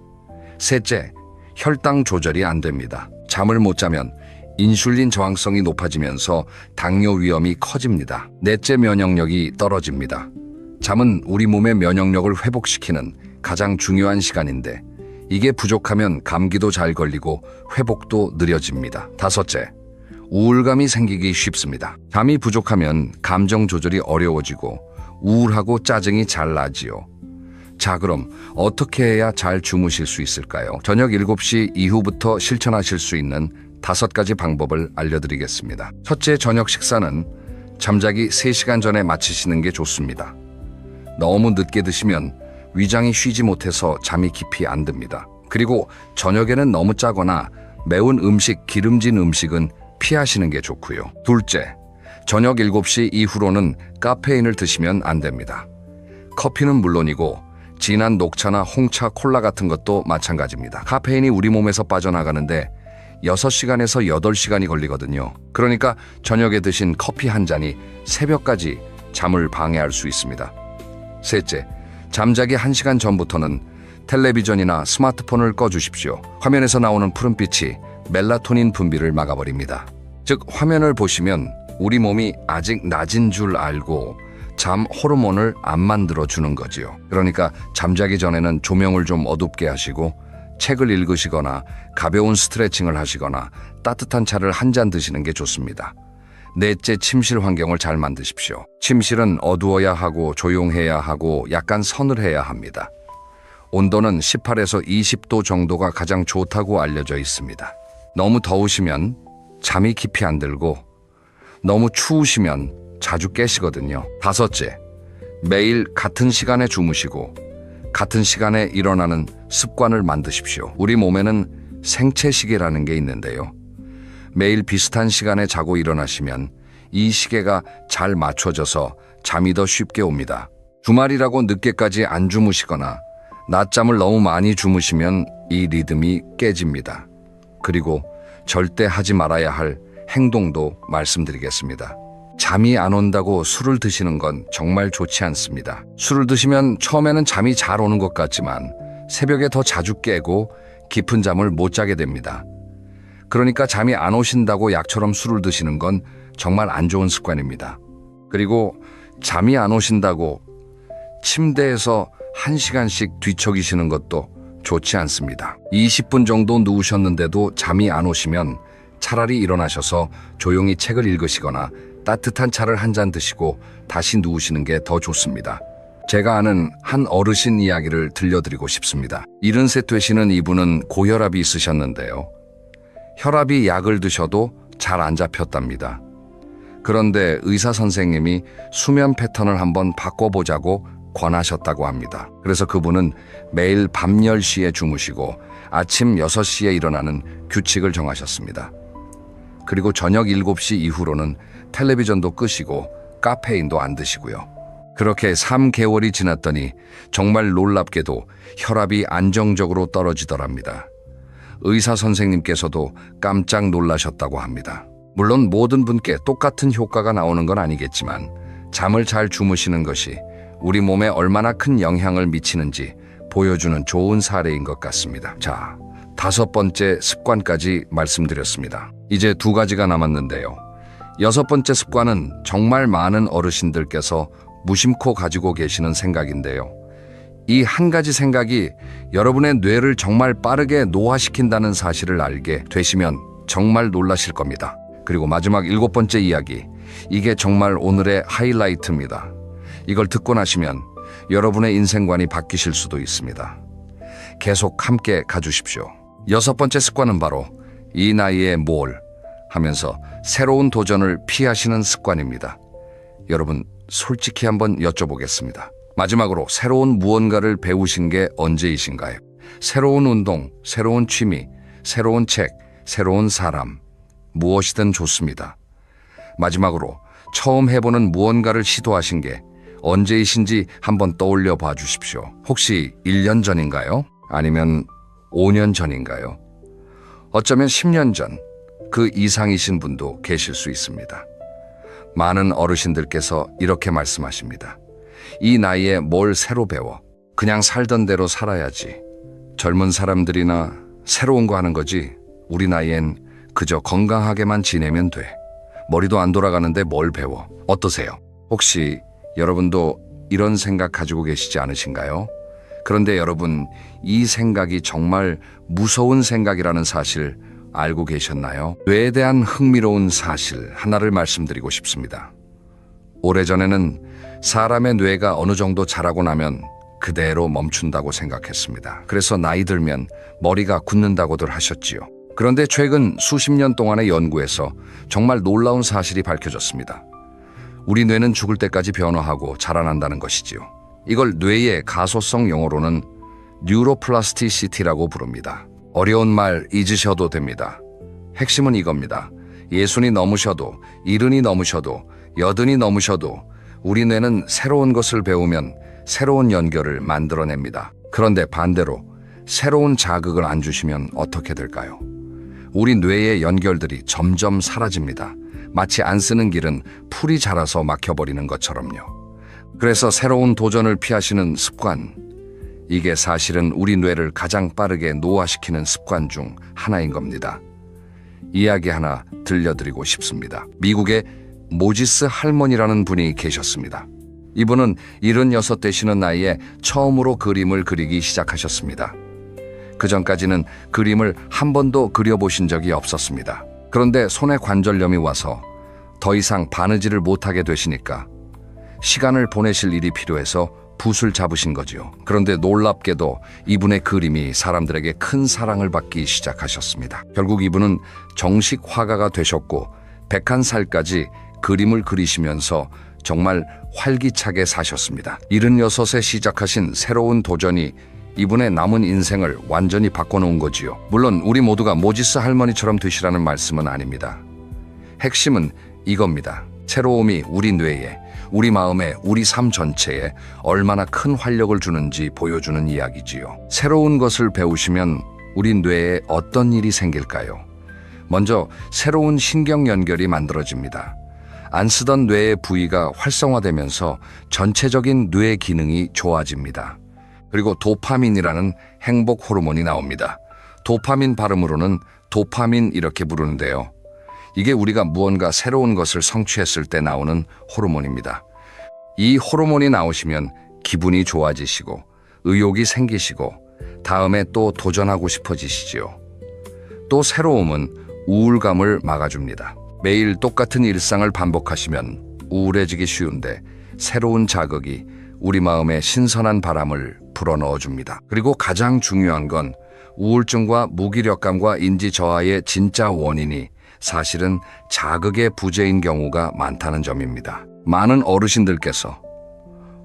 셋째, 혈당 조절이 안 됩니다. 잠을 못 자면 인슐린 저항성이 높아지면서 당뇨 위험이 커집니다. 넷째, 면역력이 떨어집니다. 잠은 우리 몸의 면역력을 회복시키는 가장 중요한 시간인데 이게 부족하면 감기도 잘 걸리고 회복도 느려집니다. 다섯째, 우울감이 생기기 쉽습니다. 잠이 부족하면 감정 조절이 어려워지고 우울하고 짜증이 잘 나지요. 자, 그럼 어떻게 해야 잘 주무실 수 있을까요? 저녁 7시 이후부터 실천하실 수 있는 5가지 방법을 알려드리겠습니다. 첫째, 저녁 식사는 잠자기 3시간 전에 마치시는 게 좋습니다. 너무 늦게 드시면 위장이 쉬지 못해서 잠이 깊이 안 듭니다. 그리고 저녁에는 너무 짜거나 매운 음식, 기름진 음식은 피하시는 게 좋고요. 둘째, 저녁 7시 이후로는 카페인을 드시면 안 됩니다. 커피는 물론이고 진한 녹차나 홍차, 콜라 같은 것도 마찬가지입니다. 카페인이 우리 몸에서 빠져나가는데 6시간에서 8시간이 걸리거든요. 그러니까 저녁에 드신 커피 한 잔이 새벽까지 잠을 방해할 수 있습니다. 셋째, 잠자기 1시간 전부터는 텔레비전이나 스마트폰을 꺼주십시오. 화면에서 나오는 푸른빛이 멜라토닌 분비를 막아버립니다. 즉, 화면을 보시면 우리 몸이 아직 낮인 줄 알고 잠 호르몬을 안 만들어주는 거지요. 그러니까 잠자기 전에는 조명을 좀 어둡게 하시고 책을 읽으시거나 가벼운 스트레칭을 하시거나 따뜻한 차를 한 잔 드시는 게 좋습니다. 넷째, 침실 환경을 잘 만드십시오. 침실은 어두워야 하고 조용해야 하고 약간 서늘해야 합니다. 온도는 18에서 20도 정도가 가장 좋다고 알려져 있습니다. 너무 더우시면 잠이 깊이 안 들고 너무 추우시면 자주 깨시거든요. 다섯째, 매일 같은 시간에 주무시고 같은 시간에 일어나는 습관을 만드십시오. 우리 몸에는 생체시계라는 게 있는데요. 매일 비슷한 시간에 자고 일어나시면 이 시계가 잘 맞춰져서 잠이 더 쉽게 옵니다. 주말이라고 늦게까지 안 주무시거나 낮잠을 너무 많이 주무시면 이 리듬이 깨집니다. 그리고 절대 하지 말아야 할 행동도 말씀드리겠습니다. 잠이 안 온다고 술을 드시는 건 정말 좋지 않습니다. 술을 드시면 처음에는 잠이 잘 오는 것 같지만 새벽에 더 자주 깨고 깊은 잠을 못 자게 됩니다. 그러니까 잠이 안 오신다고 약처럼 술을 드시는 건 정말 안 좋은 습관입니다. 그리고 잠이 안 오신다고 침대에서 1시간씩 뒤척이시는 것도 좋지 않습니다. 20분 정도 누우셨는데도 잠이 안 오시면 차라리 일어나셔서 조용히 책을 읽으시거나 따뜻한 차를 한 잔 드시고 다시 누우시는 게 더 좋습니다. 제가 아는 한 어르신 이야기를 들려드리고 싶습니다. 73 되시는 이분은 고혈압이 있으셨는데요. 혈압이 약을 드셔도 잘 안 잡혔답니다. 그런데 의사 선생님이 수면 패턴을 한번 바꿔보자고 권하셨다고 합니다. 그래서 그분은 매일 밤 10시에 주무시고 아침 6시에 일어나는 규칙을 정하셨습니다. 그리고 저녁 7시 이후로는 텔레비전도 끄시고 카페인도 안 드시고요. 그렇게 3개월이 지났더니 정말 놀랍게도 혈압이 안정적으로 떨어지더랍니다. 의사 선생님께서도 깜짝 놀라셨다고 합니다. 물론 모든 분께 똑같은 효과가 나오는 건 아니겠지만 잠을 잘 주무시는 것이 우리 몸에 얼마나 큰 영향을 미치는지 보여주는 좋은 사례인 것 같습니다. 자, 5번째 습관까지 말씀드렸습니다. 이제 2가지가 남았는데요. 6번째 습관은 정말 많은 어르신들께서 무심코 가지고 계시는 생각인데요. 이 한 가지 생각이 여러분의 뇌를 정말 빠르게 노화시킨다는 사실을 알게 되시면 정말 놀라실 겁니다. 그리고 마지막 7번째 이야기, 이게 정말 오늘의 하이라이트입니다. 이걸 듣고 나시면 여러분의 인생관이 바뀌실 수도 있습니다. 계속 함께 가주십시오. 6번째 습관은 바로 이 나이에 뭘 하면서 새로운 도전을 피하시는 습관입니다. 여러분, 솔직히 한번 여쭤보겠습니다. 마지막으로 새로운 무언가를 배우신 게 언제이신가요? 새로운 운동, 새로운 취미, 새로운 책, 새로운 사람, 무엇이든 좋습니다. 마지막으로 처음 해보는 무언가를 시도하신 게 언제이신지 한번 떠올려 봐 주십시오. 혹시 1년 전인가요? 아니면 5년 전인가요? 어쩌면 10년 전, 그 이상이신 분도 계실 수 있습니다. 많은 어르신들께서 이렇게 말씀하십니다. 이 나이에 뭘 새로 배워? 그냥 살던 대로 살아야지. 젊은 사람들이나 새로운 거 하는 거지. 우리 나이엔 그저 건강하게만 지내면 돼. 머리도 안 돌아가는데 뭘 배워? 어떠세요? 혹시 여러분도 이런 생각 가지고 계시지 않으신가요? 그런데 여러분, 이 생각이 정말 무서운 생각이라는 사실 알고 계셨나요? 뇌에 대한 흥미로운 사실 하나를 말씀드리고 싶습니다. 오래전에는 사람의 뇌가 어느 정도 자라고 나면 그대로 멈춘다고 생각했습니다. 그래서 나이 들면 머리가 굳는다고들 하셨지요. 그런데 최근 수십 년 동안의 연구에서 정말 놀라운 사실이 밝혀졌습니다. 우리 뇌는 죽을 때까지 변화하고 자라난다는 것이지요. 이걸 뇌의 가소성 영어로는 뉴로플라스티시티라고 부릅니다. 어려운 말 잊으셔도 됩니다. 핵심은 이겁니다. 60이 넘으셔도, 70이 넘으셔도, 80이 넘으셔도 우리 뇌는 새로운 것을 배우면 새로운 연결을 만들어냅니다. 그런데 반대로 새로운 자극을 안 주시면 어떻게 될까요? 우리 뇌의 연결들이 점점 사라집니다. 마치 안 쓰는 길은 풀이 자라서 막혀버리는 것처럼요. 그래서 새로운 도전을 피하시는 습관, 이게 사실은 우리 뇌를 가장 빠르게 노화시키는 습관 중 하나인 겁니다. 이야기 하나 들려드리고 싶습니다. 미국에 모지스 할머니라는 분이 계셨습니다. 이분은 76 되시는 나이에 처음으로 그림을 그리기 시작하셨습니다. 그전까지는 그림을 한 번도 그려보신 적이 없었습니다. 그런데 손에 관절염이 와서 더 이상 바느질을 못하게 되시니까 시간을 보내실 일이 필요해서 붓을 잡으신 거지요. 그런데 놀랍게도 이분의 그림이 사람들에게 큰 사랑을 받기 시작하셨습니다. 결국 이분은 정식 화가가 되셨고 101살까지 그림을 그리시면서 정말 활기차게 사셨습니다. 76에 시작하신 새로운 도전이 이분의 남은 인생을 완전히 바꿔놓은 거지요. 물론 우리 모두가 모지스 할머니처럼 되시라는 말씀은 아닙니다. 핵심은 이겁니다. 새로움이 우리 뇌에, 우리 마음에, 우리 삶 전체에 얼마나 큰 활력을 주는지 보여주는 이야기지요. 새로운 것을 배우시면 우리 뇌에 어떤 일이 생길까요? 먼저 새로운 신경 연결이 만들어집니다. 안 쓰던 뇌의 부위가 활성화되면서 전체적인 뇌 기능이 좋아집니다. 그리고 도파민이라는 행복 호르몬이 나옵니다. 도파민 발음으로는 도파민 이렇게 부르는데요. 이게 우리가 무언가 새로운 것을 성취했을 때 나오는 호르몬입니다. 이 호르몬이 나오시면 기분이 좋아지시고 의욕이 생기시고 다음에 또 도전하고 싶어지시지요. 또 새로움은 우울감을 막아줍니다. 매일 똑같은 일상을 반복하시면 우울해지기 쉬운데 새로운 자극이 우리 마음에 신선한 바람을 불어넣어줍니다. 그리고 가장 중요한 건 우울증과 무기력감과 인지 저하의 진짜 원인이 사실은 자극의 부재인 경우가 많다는 점입니다. 많은 어르신들께서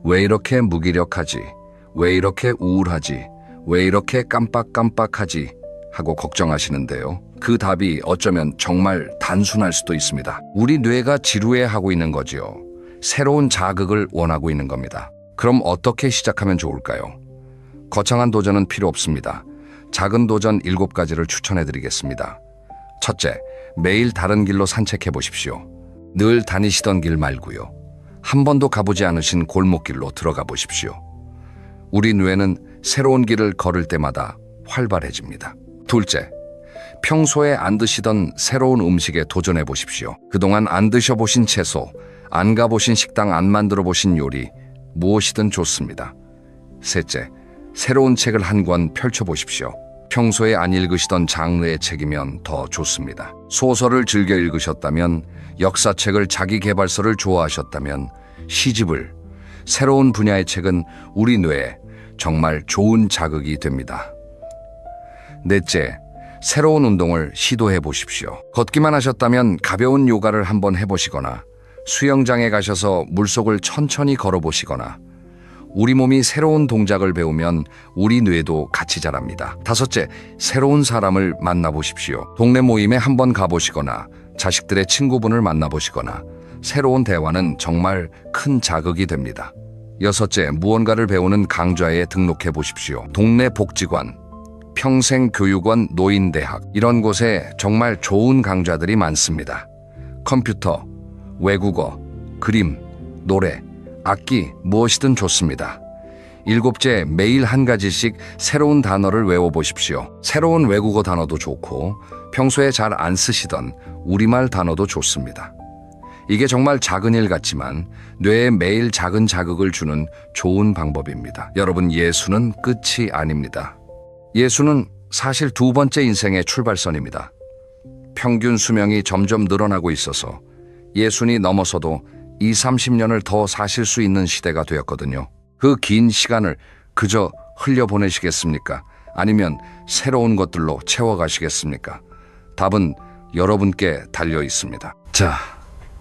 왜 이렇게 무기력하지? 왜 이렇게 우울하지? 왜 이렇게 깜빡깜빡하지? 하고 걱정하시는데요. 그 답이 어쩌면 정말 단순할 수도 있습니다. 우리 뇌가 지루해하고 있는 거지요. 새로운 자극을 원하고 있는 겁니다. 그럼 어떻게 시작하면 좋을까요? 거창한 도전은 필요 없습니다. 작은 도전 7가지를 추천해 드리겠습니다. 첫째, 매일 다른 길로 산책해 보십시오. 늘 다니시던 길 말고요. 한 번도 가보지 않으신 골목길로 들어가 보십시오. 우리 뇌는 새로운 길을 걸을 때마다 활발해집니다. 둘째, 평소에 안 드시던 새로운 음식에 도전해 보십시오. 그동안 안 드셔보신 채소, 안 가보신 식당, 안 만들어 보신 요리, 무엇이든 좋습니다. 셋째, 새로운 책을 한 권 펼쳐보십시오. 평소에 안 읽으시던 장르의 책이면 더 좋습니다. 소설을 즐겨 읽으셨다면, 역사책을, 자기계발서를 좋아하셨다면, 시집을, 새로운 분야의 책은 우리 뇌에 정말 좋은 자극이 됩니다. 넷째, 새로운 운동을 시도해 보십시오. 걷기만 하셨다면 가벼운 요가를 한번 해보시거나 수영장에 가셔서 물속을 천천히 걸어보시거나 우리 몸이 새로운 동작을 배우면 우리 뇌도 같이 자랍니다. 다섯째, 새로운 사람을 만나보십시오. 동네 모임에 한번 가보시거나 자식들의 친구분을 만나보시거나 새로운 대화는 정말 큰 자극이 됩니다. 여섯째, 무언가를 배우는 강좌에 등록해 보십시오. 동네 복지관, 평생교육원, 노인대학 이런 곳에 정말 좋은 강좌들이 많습니다. 컴퓨터, 외국어, 그림, 노래, 악기 무엇이든 좋습니다. 일곱째, 매일 한 가지씩 새로운 단어를 외워보십시오. 새로운 외국어 단어도 좋고 평소에 잘 안 쓰시던 우리말 단어도 좋습니다. 이게 정말 작은 일 같지만 뇌에 매일 작은 자극을 주는 좋은 방법입니다. 여러분, 예수는 끝이 아닙니다. 예수는 사실 두 번째 인생의 출발선입니다. 평균 수명이 점점 늘어나고 있어서 예순이 넘어서도 20-30년을 더 사실 수 있는 시대가 되었거든요. 그 긴 시간을 그저 흘려보내시겠습니까? 아니면 새로운 것들로 채워가시겠습니까? 답은 여러분께 달려 있습니다. 자,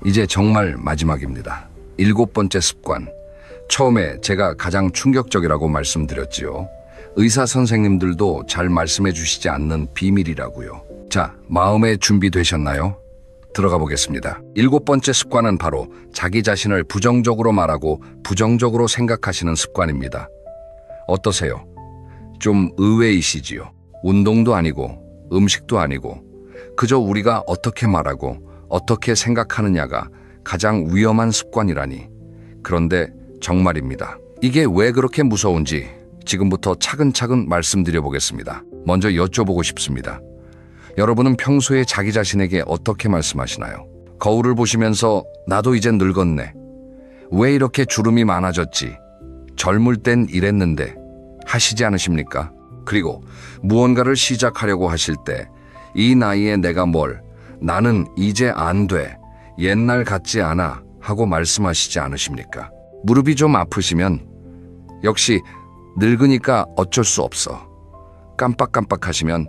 이제 정말 마지막입니다. 7번째 습관. 처음에 제가 가장 충격적이라고 말씀드렸지요. 의사 선생님들도 잘 말씀해 주시지 않는 비밀이라고요. 자, 마음의 준비 되셨나요? 들어가 보겠습니다. 7번째 습관은 바로 자기 자신을 부정적으로 말하고 부정적으로 생각하시는 습관입니다. 어떠세요? 좀 의외이시지요? 운동도 아니고 음식도 아니고 그저 우리가 어떻게 말하고 어떻게 생각하느냐가 가장 위험한 습관이라니. 그런데 정말입니다. 이게 왜 그렇게 무서운지 지금부터 차근차근 말씀드려 보겠습니다. 먼저 여쭤보고 싶습니다. 여러분은 평소에 자기 자신에게 어떻게 말씀하시나요? 거울을 보시면서 나도 이젠 늙었네. 왜 이렇게 주름이 많아졌지? 젊을 땐 이랬는데 하시지 않으십니까? 그리고 무언가를 시작하려고 하실 때 이 나이에 내가 나는 이제 안 돼. 옛날 같지 않아. 하고 말씀하시지 않으십니까? 무릎이 좀 아프시면 역시 늙으니까 어쩔 수 없어. 깜빡깜빡하시면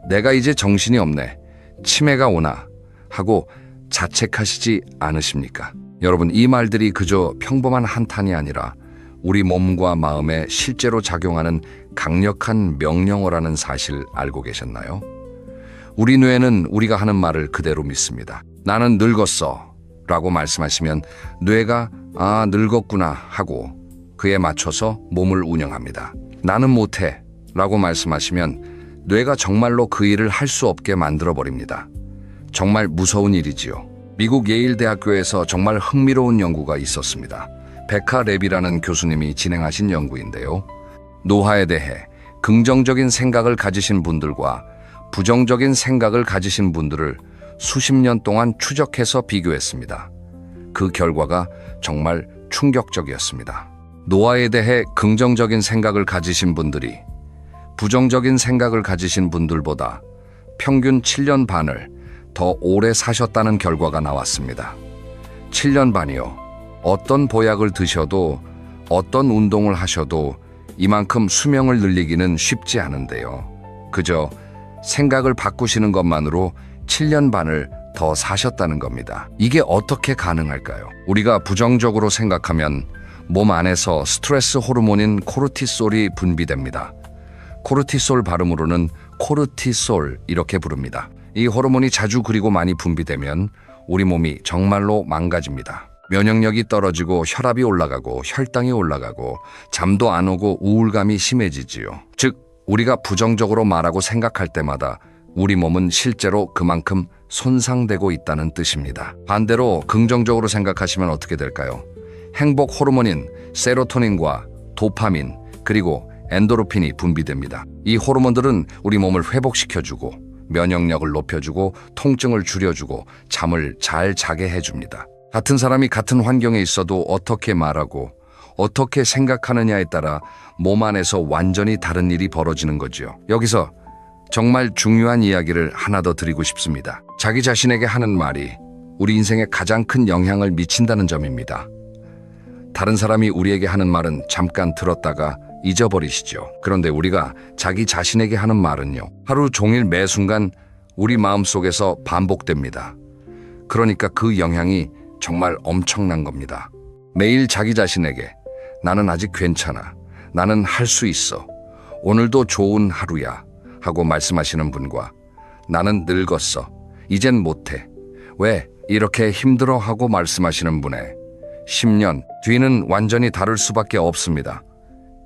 내가 이제 정신이 없네. 치매가 오나. 하고 자책하시지 않으십니까? 여러분, 이 말들이 그저 평범한 한탄이 아니라 우리 몸과 마음에 실제로 작용하는 강력한 명령어라는 사실 알고 계셨나요? 우리 뇌는 우리가 하는 말을 그대로 믿습니다. 나는 늙었어 라고 말씀하시면 뇌가 늙었구나 하고 그에 맞춰서 몸을 운영합니다. 나는 못해 라고 말씀하시면 뇌가 정말로 그 일을 할 수 없게 만들어버립니다. 정말 무서운 일이지요. 미국 예일 대학교에서 정말 흥미로운 연구가 있었습니다. 베카 랩이라는 교수님이 진행하신 연구인데요. 노화에 대해 긍정적인 생각을 가지신 분들과 부정적인 생각을 가지신 분들을 수십 년 동안 추적해서 비교했습니다. 그 결과가 정말 충격적이었습니다. 노화에 대해 긍정적인 생각을 가지신 분들이 부정적인 생각을 가지신 분들보다 평균 7년 반을 더 오래 사셨다는 결과가 나왔습니다. 7년 반이요. 어떤 보약을 드셔도 어떤 운동을 하셔도 이만큼 수명을 늘리기는 쉽지 않은데요. 그저 생각을 바꾸시는 것만으로 7년 반을 더 사셨다는 겁니다. 이게 어떻게 가능할까요? 우리가 부정적으로 생각하면 몸 안에서 스트레스 호르몬인 코르티솔이 분비됩니다. 코르티솔 발음으로는 코르티솔 이렇게 부릅니다. 이 호르몬이 자주 그리고 많이 분비되면 우리 몸이 정말로 망가집니다. 면역력이 떨어지고 혈압이 올라가고 혈당이 올라가고 잠도 안 오고 우울감이 심해지지요. 즉 우리가 부정적으로 말하고 생각할 때마다 우리 몸은 실제로 그만큼 손상되고 있다는 뜻입니다. 반대로 긍정적으로 생각하시면 어떻게 될까요? 행복 호르몬인 세로토닌과 도파민 그리고 엔도르핀이 분비됩니다. 이 호르몬들은 우리 몸을 회복시켜주고 면역력을 높여주고 통증을 줄여주고 잠을 잘 자게 해줍니다. 같은 사람이 같은 환경에 있어도 어떻게 말하고 어떻게 생각하느냐에 따라 몸 안에서 완전히 다른 일이 벌어지는 거죠. 여기서 정말 중요한 이야기를 하나 더 드리고 싶습니다. 자기 자신에게 하는 말이 우리 인생에 가장 큰 영향을 미친다는 점입니다. 다른 사람이 우리에게 하는 말은 잠깐 들었다가 잊어버리시죠. 그런데 우리가 자기 자신에게 하는 말은요. 하루 종일 매 순간 우리 마음속에서 반복됩니다. 그러니까 그 영향이 정말 엄청난 겁니다. 매일 자기 자신에게 나는 아직 괜찮아. 나는 할 수 있어. 오늘도 좋은 하루야. 하고 말씀하시는 분과 나는 늙었어. 이젠 못해. 왜 이렇게 힘들어? 하고 말씀하시는 분의 10년 뒤는 완전히 다를 수밖에 없습니다.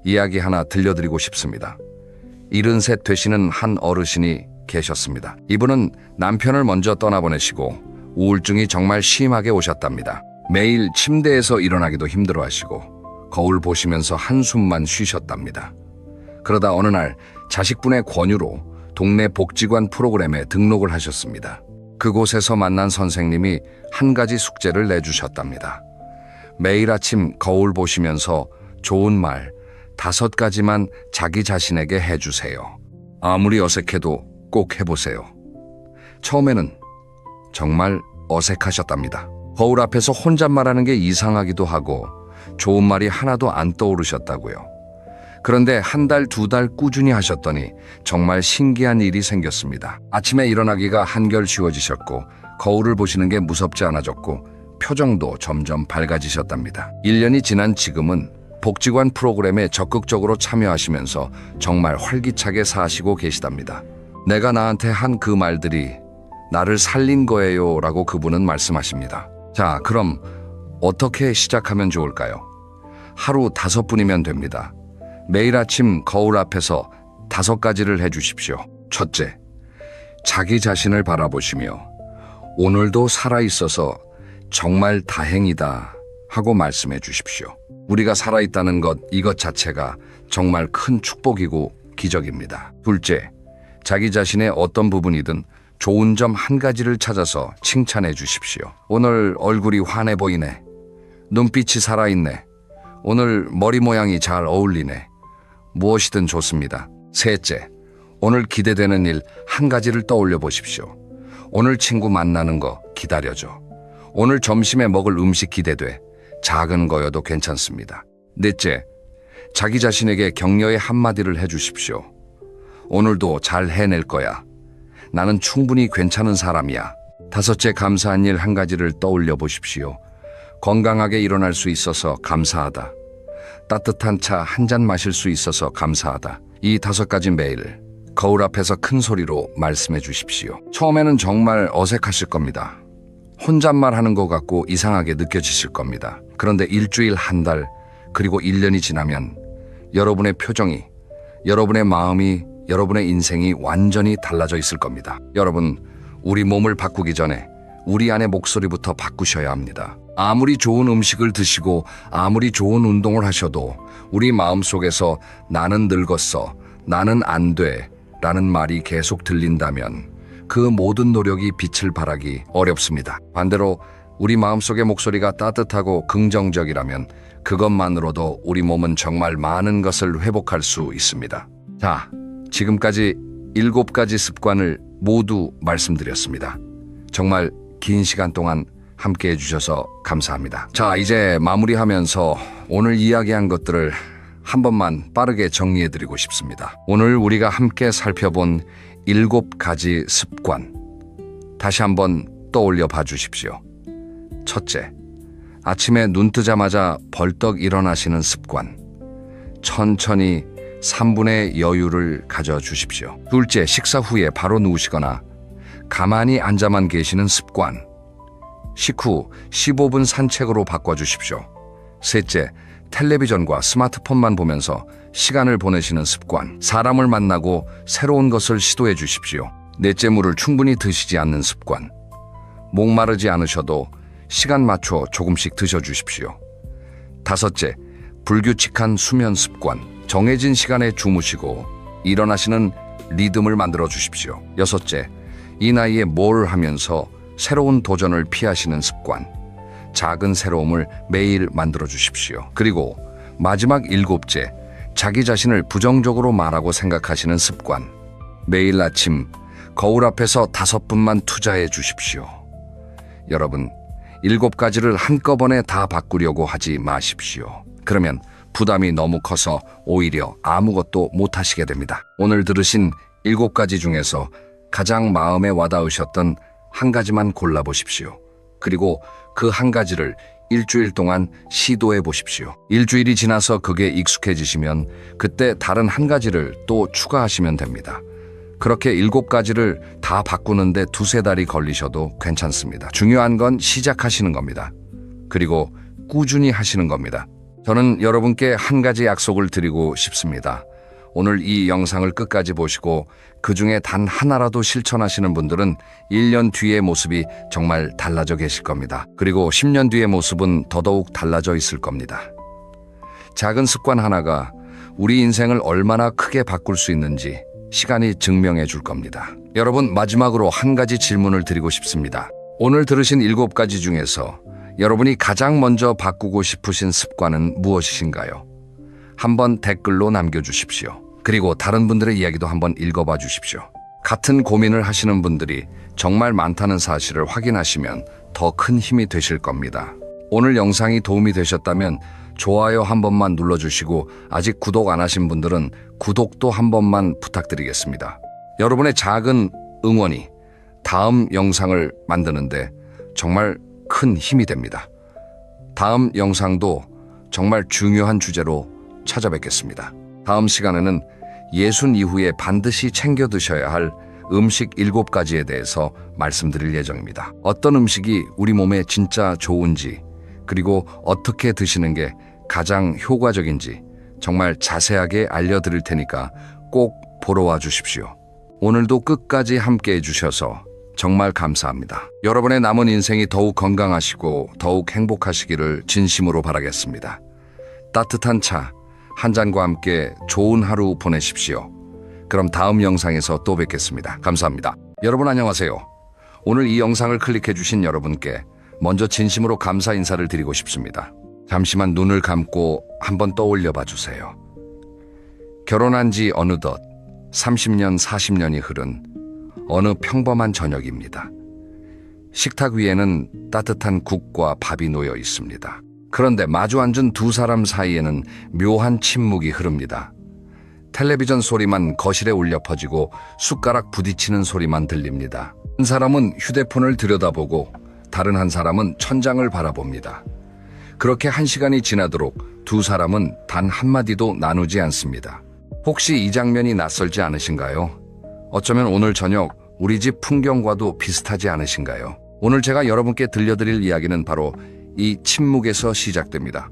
이야기 하나 들려드리고 싶습니다. 73 되시는 한 어르신이 계셨습니다. 이분은 남편을 먼저 떠나보내시고 우울증이 정말 심하게 오셨답니다. 매일 침대에서 일어나기도 힘들어하시고 거울 보시면서 한숨만 쉬셨답니다. 그러다 어느 날 자식분의 권유로 동네 복지관 프로그램에 등록을 하셨습니다. 그곳에서 만난 선생님이 한 가지 숙제를 내주셨답니다. 매일 아침 거울 보시면서 좋은 말 5가지만 자기 자신에게 해주세요. 아무리 어색해도 꼭 해보세요. 처음에는 정말 어색하셨답니다. 거울 앞에서 혼잣말하는 게 이상하기도 하고 좋은 말이 하나도 안 떠오르셨다고요. 그런데 1달, 2달 꾸준히 하셨더니 정말 신기한 일이 생겼습니다. 아침에 일어나기가 한결 쉬워지셨고 거울을 보시는 게 무섭지 않아졌고 표정도 점점 밝아지셨답니다. 1년이 지난 지금은 복지관 프로그램에 적극적으로 참여하시면서 정말 활기차게 사시고 계시답니다. 내가 나한테 한 그 말들이 나를 살린 거예요 라고 그분은 말씀하십니다. 자, 그럼 어떻게 시작하면 좋을까요? 하루 5분이면 됩니다. 매일 아침 거울 앞에서 5가지를 해주십시오. 첫째, 자기 자신을 바라보시며 오늘도 살아있어서 정말 다행이다 하고 말씀해 주십시오. 우리가 살아있다는 것, 이것 자체가 정말 큰 축복이고 기적입니다. 둘째, 자기 자신의 어떤 부분이든 좋은 점 1가지를 찾아서 칭찬해 주십시오. 오늘 얼굴이 환해 보이네. 눈빛이 살아있네. 오늘 머리 모양이 잘 어울리네. 무엇이든 좋습니다. 셋째, 오늘 기대되는 일 1가지를 떠올려 보십시오. 오늘 친구 만나는 거 기다려줘. 오늘 점심에 먹을 음식 기대돼. 작은 거여도 괜찮습니다. 넷째, 자기 자신에게 격려의 한마디를 해주십시오. 오늘도 잘 해낼 거야. 나는 충분히 괜찮은 사람이야. 다섯째, 감사한 일 1가지를 떠올려 보십시오. 건강하게 일어날 수 있어서 감사하다. 따뜻한 차 1잔 마실 수 있어서 감사하다. 이 5가지 매일 거울 앞에서 큰 소리로 말씀해 주십시오. 처음에는 정말 어색하실 겁니다. 혼잣말 하는 것 같고 이상하게 느껴지실 겁니다. 그런데 일주일, 1달, 그리고 1년이 지나면 여러분의 표정이, 여러분의 마음이, 여러분의 인생이 완전히 달라져 있을 겁니다. 여러분, 우리 몸을 바꾸기 전에 우리 안의 목소리부터 바꾸셔야 합니다. 아무리 좋은 음식을 드시고 아무리 좋은 운동을 하셔도 우리 마음속에서 나는 늙었어, 나는 안 돼 라는 말이 계속 들린다면 그 모든 노력이 빛을 발하기 어렵습니다. 반대로 우리 마음속의 목소리가 따뜻하고 긍정적이라면 그것만으로도 우리 몸은 정말 많은 것을 회복할 수 있습니다. 자, 지금까지 7가지 습관을 모두 말씀드렸습니다. 정말 긴 시간 동안 함께 해주셔서 감사합니다. 자, 이제 마무리하면서 오늘 이야기한 것들을 한 번만 빠르게 정리해드리고 싶습니다. 오늘 우리가 함께 살펴본 7가지 습관, 다시 한번 떠올려 봐 주십시오. 첫째, 아침에 눈 뜨자마자 벌떡 일어나시는 습관. 천천히 3분의 여유를 가져주십시오. 둘째, 식사 후에 바로 누우시거나 가만히 앉아만 계시는 습관. 식후 15분 산책으로 바꿔주십시오. 셋째, 텔레비전과 스마트폰만 보면서 시간을 보내시는 습관. 사람을 만나고 새로운 것을 시도해 주십시오. 넷째, 물을 충분히 드시지 않는 습관. 목마르지 않으셔도 시간 맞춰 조금씩 드셔주십시오. 다섯째, 불규칙한 수면 습관. 정해진 시간에 주무시고 일어나시는 리듬을 만들어 주십시오. 여섯째, 이 나이에 뭘 하면서 새로운 도전을 피하시는 습관. 작은 새로움을 매일 만들어 주십시오. 그리고 마지막 7째, 자기 자신을 부정적으로 말하고 생각하시는 습관. 매일 아침 거울 앞에서 5분만 투자해 주십시오. 여러분, 7가지를 한꺼번에 다 바꾸려고 하지 마십시오. 그러면 부담이 너무 커서 오히려 아무것도 못 하시게 됩니다. 오늘 들으신 7가지 중에서 가장 마음에 와닿으셨던 1가지만 골라보십시오. 그리고 그 1가지를 일주일 동안 시도해 보십시오. 일주일이 지나서 그게 익숙해지시면 그때 다른 1가지를 또 추가하시면 됩니다. 그렇게 7가지를 다 바꾸는데 2-3달이 걸리셔도 괜찮습니다. 중요한 건 시작하시는 겁니다. 그리고 꾸준히 하시는 겁니다. 저는 여러분께 1가지 약속을 드리고 싶습니다. 오늘 이 영상을 끝까지 보시고 그 중에 단 하나라도 실천하시는 분들은 1년 뒤의 모습이 정말 달라져 계실 겁니다. 그리고 10년 뒤의 모습은 더더욱 달라져 있을 겁니다. 작은 습관 하나가 우리 인생을 얼마나 크게 바꿀 수 있는지 시간이 증명해 줄 겁니다. 여러분, 마지막으로 한 가지 질문을 드리고 싶습니다. 오늘 들으신 7가지 중에서 여러분이 가장 먼저 바꾸고 싶으신 습관은 무엇이신가요? 한번 댓글로 남겨주십시오. 그리고 다른 분들의 이야기도 한번 읽어봐 주십시오. 같은 고민을 하시는 분들이 정말 많다는 사실을 확인하시면 더 큰 힘이 되실 겁니다. 오늘 영상이 도움이 되셨다면 좋아요 한 번만 눌러주시고 아직 구독 안 하신 분들은 구독도 한 번만 부탁드리겠습니다. 여러분의 작은 응원이 다음 영상을 만드는데 정말 큰 힘이 됩니다. 다음 영상도 정말 중요한 주제로 찾아뵙겠습니다. 다음 시간에는 예순 이후에 반드시 챙겨 드셔야 할 음식 7가지에 대해서 말씀드릴 예정입니다. 어떤 음식이 우리 몸에 진짜 좋은지, 그리고 어떻게 드시는 게 가장 효과적인지 정말 자세하게 알려드릴 테니까 꼭 보러 와 주십시오. 오늘도 끝까지 함께 해주셔서 정말 감사합니다. 여러분의 남은 인생이 더욱 건강하시고 더욱 행복하시기를 진심으로 바라겠습니다. 따뜻한 차 한 잔과 함께 좋은 하루 보내십시오. 그럼 다음 영상에서 또 뵙겠습니다. 감사합니다. 여러분 안녕하세요. 오늘 이 영상을 클릭해 주신 여러분께 먼저 진심으로 감사 인사를 드리고 싶습니다. 잠시만 눈을 감고 한번 떠올려 봐 주세요. 결혼한 지 어느덧 30년, 40년이 흐른 어느 평범한 저녁입니다. 식탁 위에는 따뜻한 국과 밥이 놓여 있습니다. 그런데 마주 앉은 두 사람 사이에는 묘한 침묵이 흐릅니다. 텔레비전 소리만 거실에 울려 퍼지고 숟가락 부딪히는 소리만 들립니다. 한 사람은 휴대폰을 들여다보고 다른 한 사람은 천장을 바라봅니다. 그렇게 1시간이 지나도록 두 사람은 단 한마디도 나누지 않습니다. 혹시 이 장면이 낯설지 않으신가요? 어쩌면 오늘 저녁 우리 집 풍경과도 비슷하지 않으신가요? 오늘 제가 여러분께 들려드릴 이야기는 바로 이 침묵에서 시작됩니다.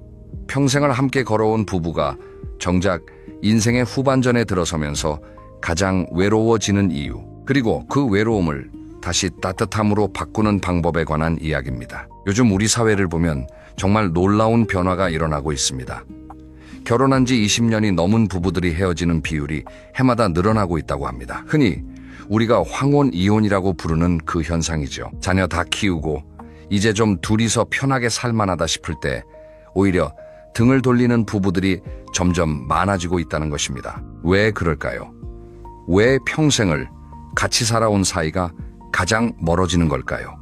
평생을 함께 걸어온 부부가 정작 인생의 후반전에 들어서면서 가장 외로워지는 이유, 그리고 그 외로움을 다시 따뜻함으로 바꾸는 방법에 관한 이야기입니다. 요즘 우리 사회를 보면 정말 놀라운 변화가 일어나고 있습니다. 결혼한 지 20년이 넘은 부부들이 헤어지는 비율이 해마다 늘어나고 있다고 합니다. 흔히 우리가 황혼 이혼이라고 부르는 그 현상이죠. 자녀 다 키우고 이제 좀 둘이서 편하게 살만하다 싶을 때 오히려 등을 돌리는 부부들이 점점 많아지고 있다는 것입니다. 왜 그럴까요? 왜 평생을 같이 살아온 사이가 가장 멀어지는 걸까요?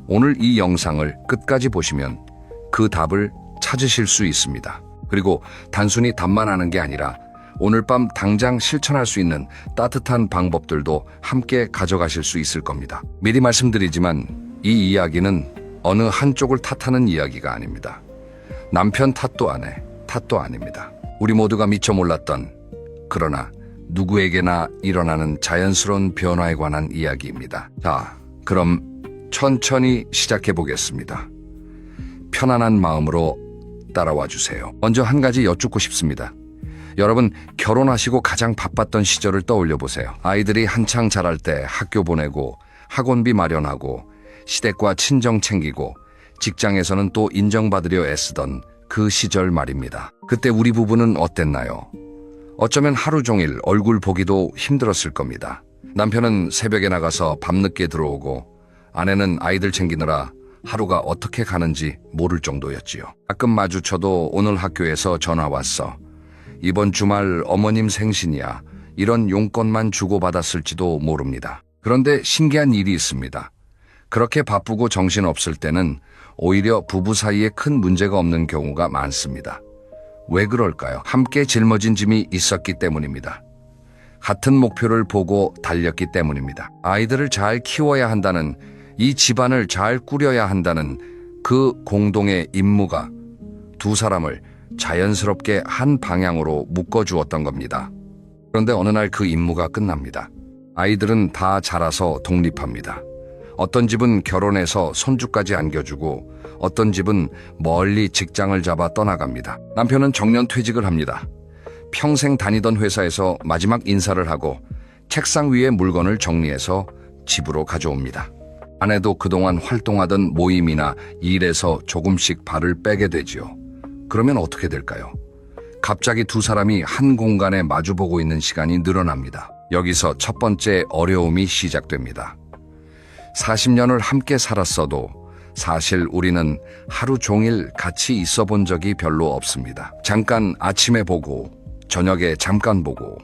오늘 이 영상을 끝까지 보시면 그 답을 찾으실 수 있습니다. 그리고 단순히 답만 아는 게 아니라 오늘 밤 당장 실천할 수 있는 따뜻한 방법들도 함께 가져가실 수 있을 겁니다. 미리 말씀드리지만 이 이야기는 어느 한쪽을 탓하는 이야기가 아닙니다. 남편 탓도 아내 탓도 아닙니다. 우리 모두가 미처 몰랐던, 그러나 누구에게나 일어나는 자연스러운 변화에 관한 이야기입니다. 자, 그럼 천천히 시작해 보겠습니다. 편안한 마음으로 따라와 주세요. 먼저 한 가지 여쭙고 싶습니다. 여러분, 결혼하시고 가장 바빴던 시절을 떠올려 보세요. 아이들이 한창 자랄 때 학교 보내고 학원비 마련하고 시댁과 친정 챙기고 직장에서는 또 인정받으려 애쓰던 그 시절 말입니다. 그때 우리 부부는 어땠나요? 어쩌면 하루 종일 얼굴 보기도 힘들었을 겁니다. 남편은 새벽에 나가서 밤늦게 들어오고 아내는 아이들 챙기느라 하루가 어떻게 가는지 모를 정도였지요. 가끔 마주쳐도 오늘 학교에서 전화 왔어. 이번 주말 어머님 생신이야. 이런 용건만 주고받았을지도 모릅니다. 그런데 신기한 일이 있습니다. 그렇게 바쁘고 정신없을 때는 오히려 부부 사이에 큰 문제가 없는 경우가 많습니다. 왜 그럴까요? 함께 짊어진 짐이 있었기 때문입니다. 같은 목표를 보고 달렸기 때문입니다. 아이들을 잘 키워야 한다는, 이 집안을 잘 꾸려야 한다는 그 공동의 임무가 두 사람을 자연스럽게 한 방향으로 묶어주었던 겁니다. 그런데 어느 날 그 임무가 끝납니다. 아이들은 다 자라서 독립합니다. 어떤 집은 결혼해서 손주까지 안겨주고 어떤 집은 멀리 직장을 잡아 떠나갑니다. 남편은 정년퇴직을 합니다. 평생 다니던 회사에서 마지막 인사를 하고 책상 위에 물건을 정리해서 집으로 가져옵니다. 아내도 그동안 활동하던 모임이나 일에서 조금씩 발을 빼게 되지요. 그러면 어떻게 될까요? 갑자기 두 사람이 한 공간에 마주보고 있는 시간이 늘어납니다. 여기서 첫 번째 어려움이 시작됩니다. 40년을 함께 살았어도 사실 우리는 하루 종일 같이 있어 본 적이 별로 없습니다. 잠깐 아침에 보고, 저녁에 잠깐 보고,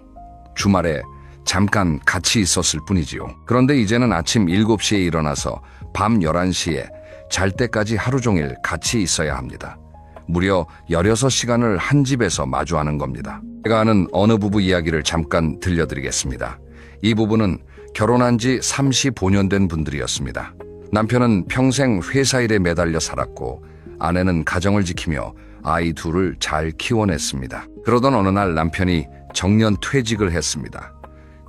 주말에 잠깐 같이 있었을 뿐이지요. 그런데 이제는 아침 7시에 일어나서 밤 11시에 잘 때까지 하루 종일 같이 있어야 합니다. 무려 16시간을 한 집에서 마주하는 겁니다. 제가 아는 어느 부부 이야기를 잠깐 들려드리겠습니다. 이 부부는 결혼한 지 35년 된 분들이었습니다. 남편은 평생 회사 일에 매달려 살았고 아내는 가정을 지키며 아이 둘을 잘 키워냈습니다. 그러던 어느 날 남편이 정년 퇴직을 했습니다.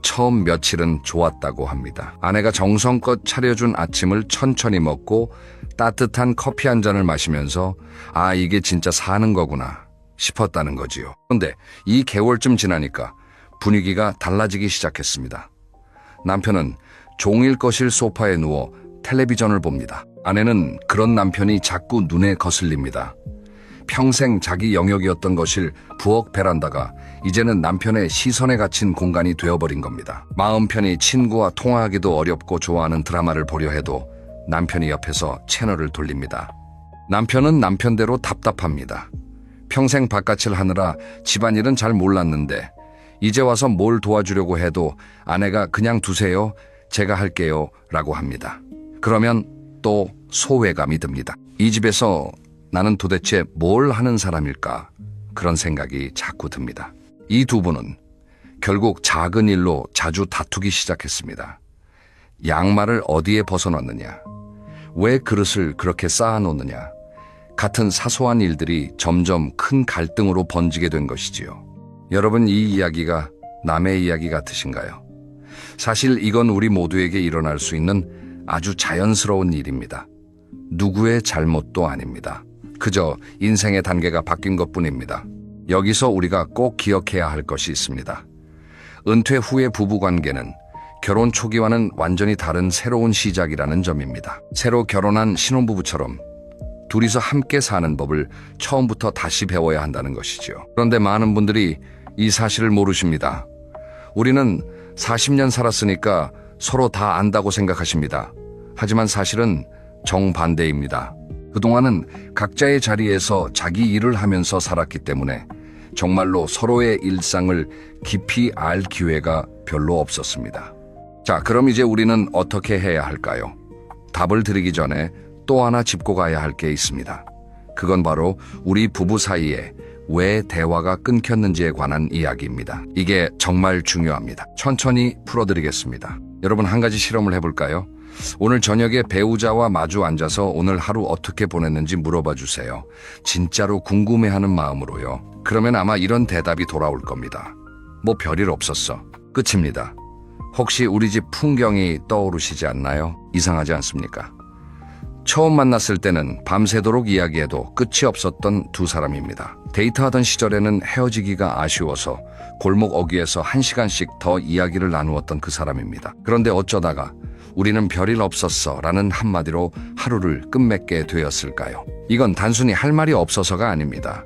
처음 며칠은 좋았다고 합니다. 아내가 정성껏 차려준 아침을 천천히 먹고 따뜻한 커피 한 잔을 마시면서 아, 이게 진짜 사는 거구나 싶었다는 거지요. 그런데 이 개월쯤 지나니까 분위기가 달라지기 시작했습니다. 남편은 종일 거실 소파에 누워 텔레비전을 봅니다. 아내는 그런 남편이 자꾸 눈에 거슬립니다. 평생 자기 영역이었던 것을 부엌 베란다가 이제는 남편의 시선에 갇힌 공간이 되어버린 겁니다. 마음 편히 친구와 통화하기도 어렵고 좋아하는 드라마를 보려 해도 남편이 옆에서 채널을 돌립니다. 남편은 남편대로 답답합니다. 평생 바깥일 하느라 집안일은 잘 몰랐는데 이제 와서 뭘 도와주려고 해도 아내가 그냥 두세요, 제가 할게요 라고 합니다. 그러면 또 소외감이 듭니다. 이 집에서 나는 도대체 뭘 하는 사람일까? 그런 생각이 자꾸 듭니다. 이 두 분은 결국 작은 일로 자주 다투기 시작했습니다. 양말을 어디에 벗어놓느냐? 왜 그릇을 그렇게 쌓아놓느냐? 같은 사소한 일들이 점점 큰 갈등으로 번지게 된 것이지요. 여러분, 이 이야기가 남의 이야기 같으신가요? 사실 이건 우리 모두에게 일어날 수 있는 아주 자연스러운 일입니다. 누구의 잘못도 아닙니다. 그저 인생의 단계가 바뀐 것뿐입니다. 여기서 우리가 꼭 기억해야 할 것이 있습니다. 은퇴 후의 부부관계는 결혼 초기와는 완전히 다른 새로운 시작이라는 점입니다. 새로 결혼한 신혼부부처럼 둘이서 함께 사는 법을 처음부터 다시 배워야 한다는 것이죠. 그런데 많은 분들이 이 사실을 모르십니다. 우리는 40년 살았으니까 서로 다 안다고 생각하십니다. 하지만 사실은 정반대입니다. 그동안은 각자의 자리에서 자기 일을 하면서 살았기 때문에 정말로 서로의 일상을 깊이 알 기회가 별로 없었습니다. 자, 그럼 이제 우리는 어떻게 해야 할까요? 답을 드리기 전에 또 하나 짚고 가야 할 게 있습니다. 그건 바로 우리 부부 사이에 왜 대화가 끊겼는지에 관한 이야기입니다. 이게 정말 중요합니다. 천천히 풀어드리겠습니다. 여러분, 한 가지 실험을 해볼까요? 오늘 저녁에 배우자와 마주 앉아서 오늘 하루 어떻게 보냈는지 물어봐 주세요. 진짜로 궁금해하는 마음으로요. 그러면 아마 이런 대답이 돌아올 겁니다. 뭐 별일 없었어. 끝입니다. 혹시 우리 집 풍경이 떠오르시지 않나요? 이상하지 않습니까? 처음 만났을 때는 밤새도록 이야기해도 끝이 없었던 두 사람입니다. 데이트하던 시절에는 헤어지기가 아쉬워서 골목 어귀에서 1시간씩 더 이야기를 나누었던 그 사람입니다. 그런데 어쩌다가 우리는 별일 없었어 라는 한마디로 하루를 끝맺게 되었을까요? 이건 단순히 할 말이 없어서가 아닙니다.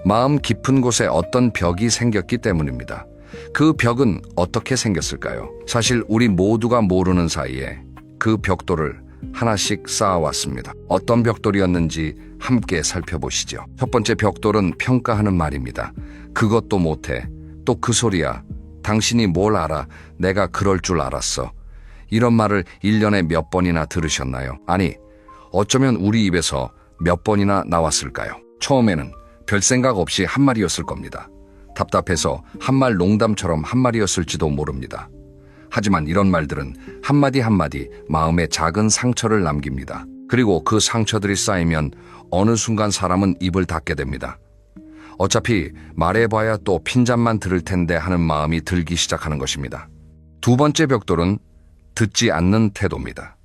마음 깊은 곳에 어떤 벽이 생겼기 때문입니다. 그 벽은 어떻게 생겼을까요? 사실 우리 모두가 모르는 사이에 그 벽돌을 하나씩 쌓아왔습니다. 어떤 벽돌이었는지 함께 살펴보시죠. 첫 번째 벽돌은 평가하는 말입니다. 그것도 못해. 또 그 소리야. 당신이 뭘 알아. 내가 그럴 줄 알았어. 이런 말을 1년에 몇 번이나 들으셨나요? 아니, 어쩌면 우리 입에서 몇 번이나 나왔을까요? 처음에는 별 생각 없이 한 말이었을 겁니다. 답답해서 한 말 농담처럼 한 말이었을지도 모릅니다. 하지만 이런 말들은 한마디 한마디 마음에 작은 상처를 남깁니다. 그리고 그 상처들이 쌓이면 어느 순간 사람은 입을 닫게 됩니다. 어차피 말해봐야 또 핀잔만 들을 텐데 하는 마음이 들기 시작하는 것입니다. 두 번째 벽돌은 듣지 않는 태도입니다.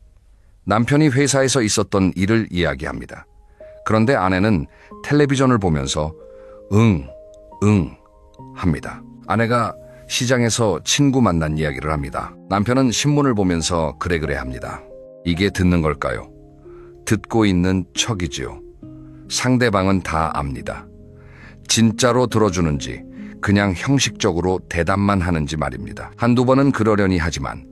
남편이 회사에서 있었던 일을 이야기합니다. 그런데 아내는 텔레비전을 보면서 응 합니다. 아내가 시장에서 친구 만난 이야기를 합니다. 남편은 신문을 보면서 그래 합니다. 이게 듣는 걸까요? 듣고 있는 척이지요. 상대방은 다 압니다. 진짜로 들어주는지 그냥 형식적으로 대답만 하는지 말입니다. 한두 번은 그러려니 하지만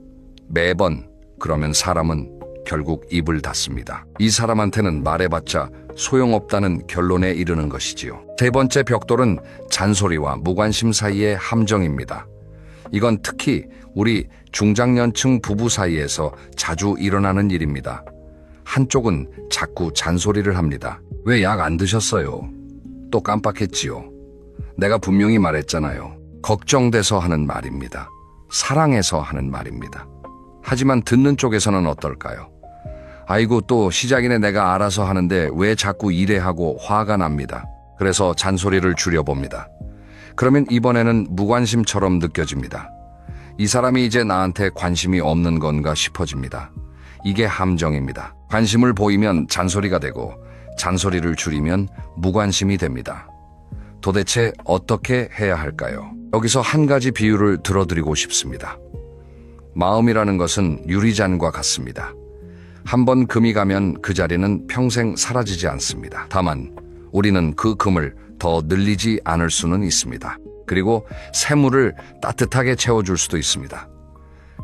매번 그러면 사람은 결국 입을 닫습니다. 이 사람한테는 말해봤자 소용없다는 결론에 이르는 것이지요. 세 번째 벽돌은 잔소리와 무관심 사이의 함정입니다. 이건 특히 우리 중장년층 부부 사이에서 자주 일어나는 일입니다. 한쪽은 자꾸 잔소리를 합니다. 왜 약 안 드셨어요? 또 깜빡했지요. 내가 분명히 말했잖아요. 걱정돼서 하는 말입니다. 사랑해서 하는 말입니다. 하지만 듣는 쪽에서는 어떨까요? 아이고 또 시작이네 내가 알아서 하는데 왜 자꾸 이래 하고 화가 납니다. 그래서 잔소리를 줄여봅니다. 그러면 이번에는 무관심처럼 느껴집니다. 이 사람이 이제 나한테 관심이 없는 건가 싶어집니다. 이게 함정입니다. 관심을 보이면 잔소리가 되고 잔소리를 줄이면 무관심이 됩니다. 도대체 어떻게 해야 할까요? 여기서 한 가지 비유를 들어드리고 싶습니다. 마음이라는 것은 유리잔과 같습니다. 한번 금이 가면 그 자리는 평생 사라지지 않습니다. 다만 우리는 그 금을 더 늘리지 않을 수는 있습니다. 그리고 새물을 따뜻하게 채워줄 수도 있습니다.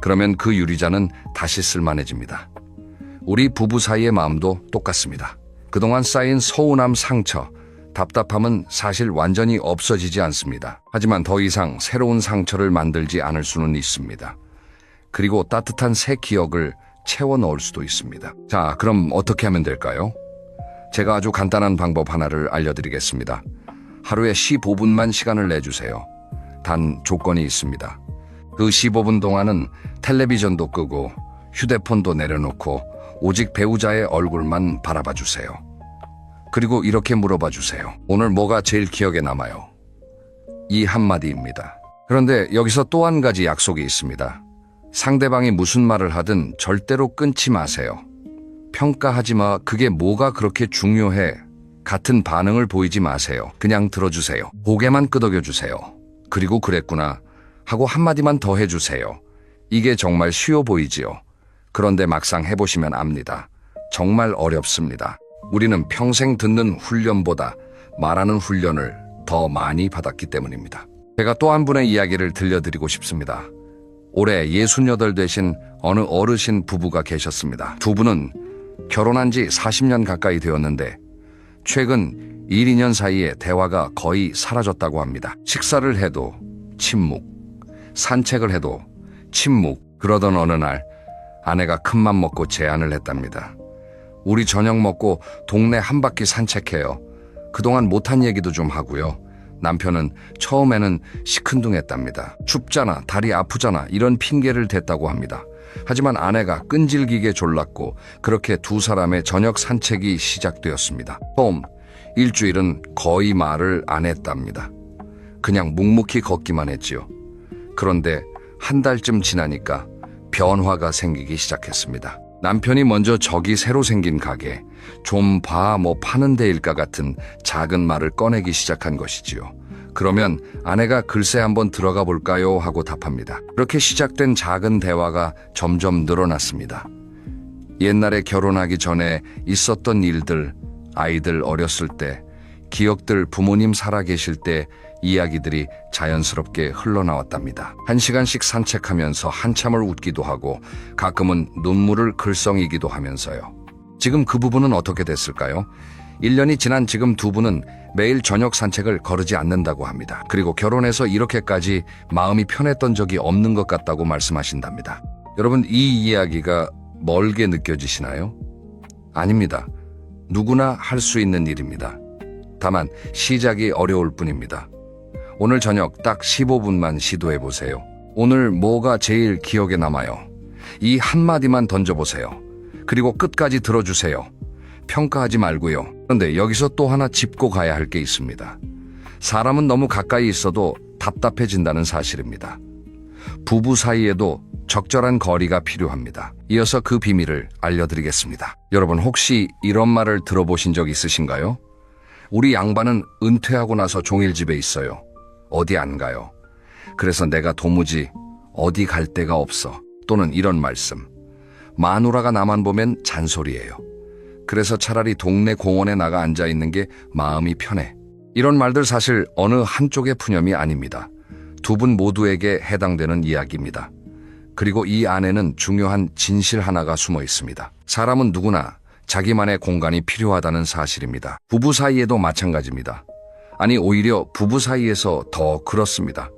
그러면 그 유리잔은 다시 쓸만해집니다. 우리 부부 사이의 마음도 똑같습니다. 그동안 쌓인 서운함, 상처, 답답함은 사실 완전히 없어지지 않습니다. 하지만 더 이상 새로운 상처를 만들지 않을 수는 있습니다. 그리고 따뜻한 새 기억을 채워 넣을 수도 있습니다. 자, 그럼 어떻게 하면 될까요? 제가 아주 간단한 방법 하나를 알려드리겠습니다. 하루에 15분만 시간을 내주세요. 단 조건이 있습니다. 그 15분 동안은 텔레비전도 끄고 휴대폰도 내려놓고 오직 배우자의 얼굴만 바라봐 주세요. 그리고 이렇게 물어봐 주세요. 오늘 뭐가 제일 기억에 남아요? 이 한마디입니다. 그런데 여기서 또 한 가지 약속이 있습니다. 상대방이 무슨 말을 하든 절대로 끊지 마세요. 평가하지 마. 그게 뭐가 그렇게 중요해. 같은 반응을 보이지 마세요. 그냥 들어주세요. 고개만 끄덕여주세요. 그리고 그랬구나 하고 한마디만 더 해주세요. 이게 정말 쉬워 보이지요. 그런데 막상 해보시면 압니다. 정말 어렵습니다. 우리는 평생 듣는 훈련보다 말하는 훈련을 더 많이 받았기 때문입니다. 제가 또 한 분의 이야기를 들려드리고 싶습니다. 올해 68 되신 어느 어르신 부부가 계셨습니다. 두 분은 결혼한 지 40년 가까이 되었는데 최근 1, 2년 사이에 대화가 거의 사라졌다고 합니다. 식사를 해도 침묵, 산책을 해도 침묵. 그러던 어느 날 아내가 큰맘 먹고 제안을 했답니다. 우리 저녁 먹고 동네 한 바퀴 산책해요. 그동안 못한 얘기도 좀 하고요. 남편은 처음에는 시큰둥했답니다. 춥잖아, 다리 아프잖아 이런 핑계를 댔다고 합니다. 하지만 아내가 끈질기게 졸랐고 그렇게 두 사람의 저녁 산책이 시작되었습니다. 처음 일주일은 거의 말을 안 했답니다. 그냥 묵묵히 걷기만 했지요. 그런데 한 달쯤 지나니까 변화가 생기기 시작했습니다. 남편이 먼저 저기 새로 생긴 가게, 좀 봐, 뭐 파는 데일까 같은 작은 말을 꺼내기 시작한 것이지요. 그러면 아내가 글쎄 한번 들어가 볼까요? 하고 답합니다. 그렇게 시작된 작은 대화가 점점 늘어났습니다. 옛날에 결혼하기 전에 있었던 일들, 아이들 어렸을 때, 기억들 부모님 살아계실 때 이야기들이 자연스럽게 흘러나왔답니다. 1시간씩 산책하면서 한참을 웃기도 하고 가끔은 눈물을 글썽이기도 하면서요. 지금 그 부부는 어떻게 됐을까요? 1년이 지난 지금 두 분은 매일 저녁 산책을 거르지 않는다고 합니다. 그리고 결혼해서 이렇게까지 마음이 편했던 적이 없는 것 같다고 말씀하신답니다. 여러분, 이 이야기가 멀게 느껴지시나요? 아닙니다. 누구나 할 수 있는 일입니다. 다만 시작이 어려울 뿐입니다. 오늘 저녁 딱 15분만 시도해 보세요. 오늘 뭐가 제일 기억에 남아요? 이 한마디만 던져보세요. 그리고 끝까지 들어주세요. 평가하지 말고요. 그런데 여기서 또 하나 짚고 가야 할 게 있습니다. 사람은 너무 가까이 있어도 답답해진다는 사실입니다. 부부 사이에도 적절한 거리가 필요합니다. 이어서 그 비밀을 알려드리겠습니다. 여러분, 혹시 이런 말을 들어보신 적 있으신가요? 우리 양반은 은퇴하고 나서 종일 집에 있어요. 어디 안 가요. 그래서 내가 도무지 어디 갈 데가 없어. 또는 이런 말씀. 마누라가 나만 보면 잔소리예요. 그래서 차라리 동네 공원에 나가 앉아 있는 게 마음이 편해. 이런 말들 사실 어느 한쪽의 푸념이 아닙니다. 두 분 모두에게 해당되는 이야기입니다. 그리고 이 안에는 중요한 진실 하나가 숨어 있습니다. 사람은 누구나 자기만의 공간이 필요하다는 사실입니다. 부부 사이에도 마찬가지입니다. 아니, 오히려 부부 사이에서 더 그렇습니다.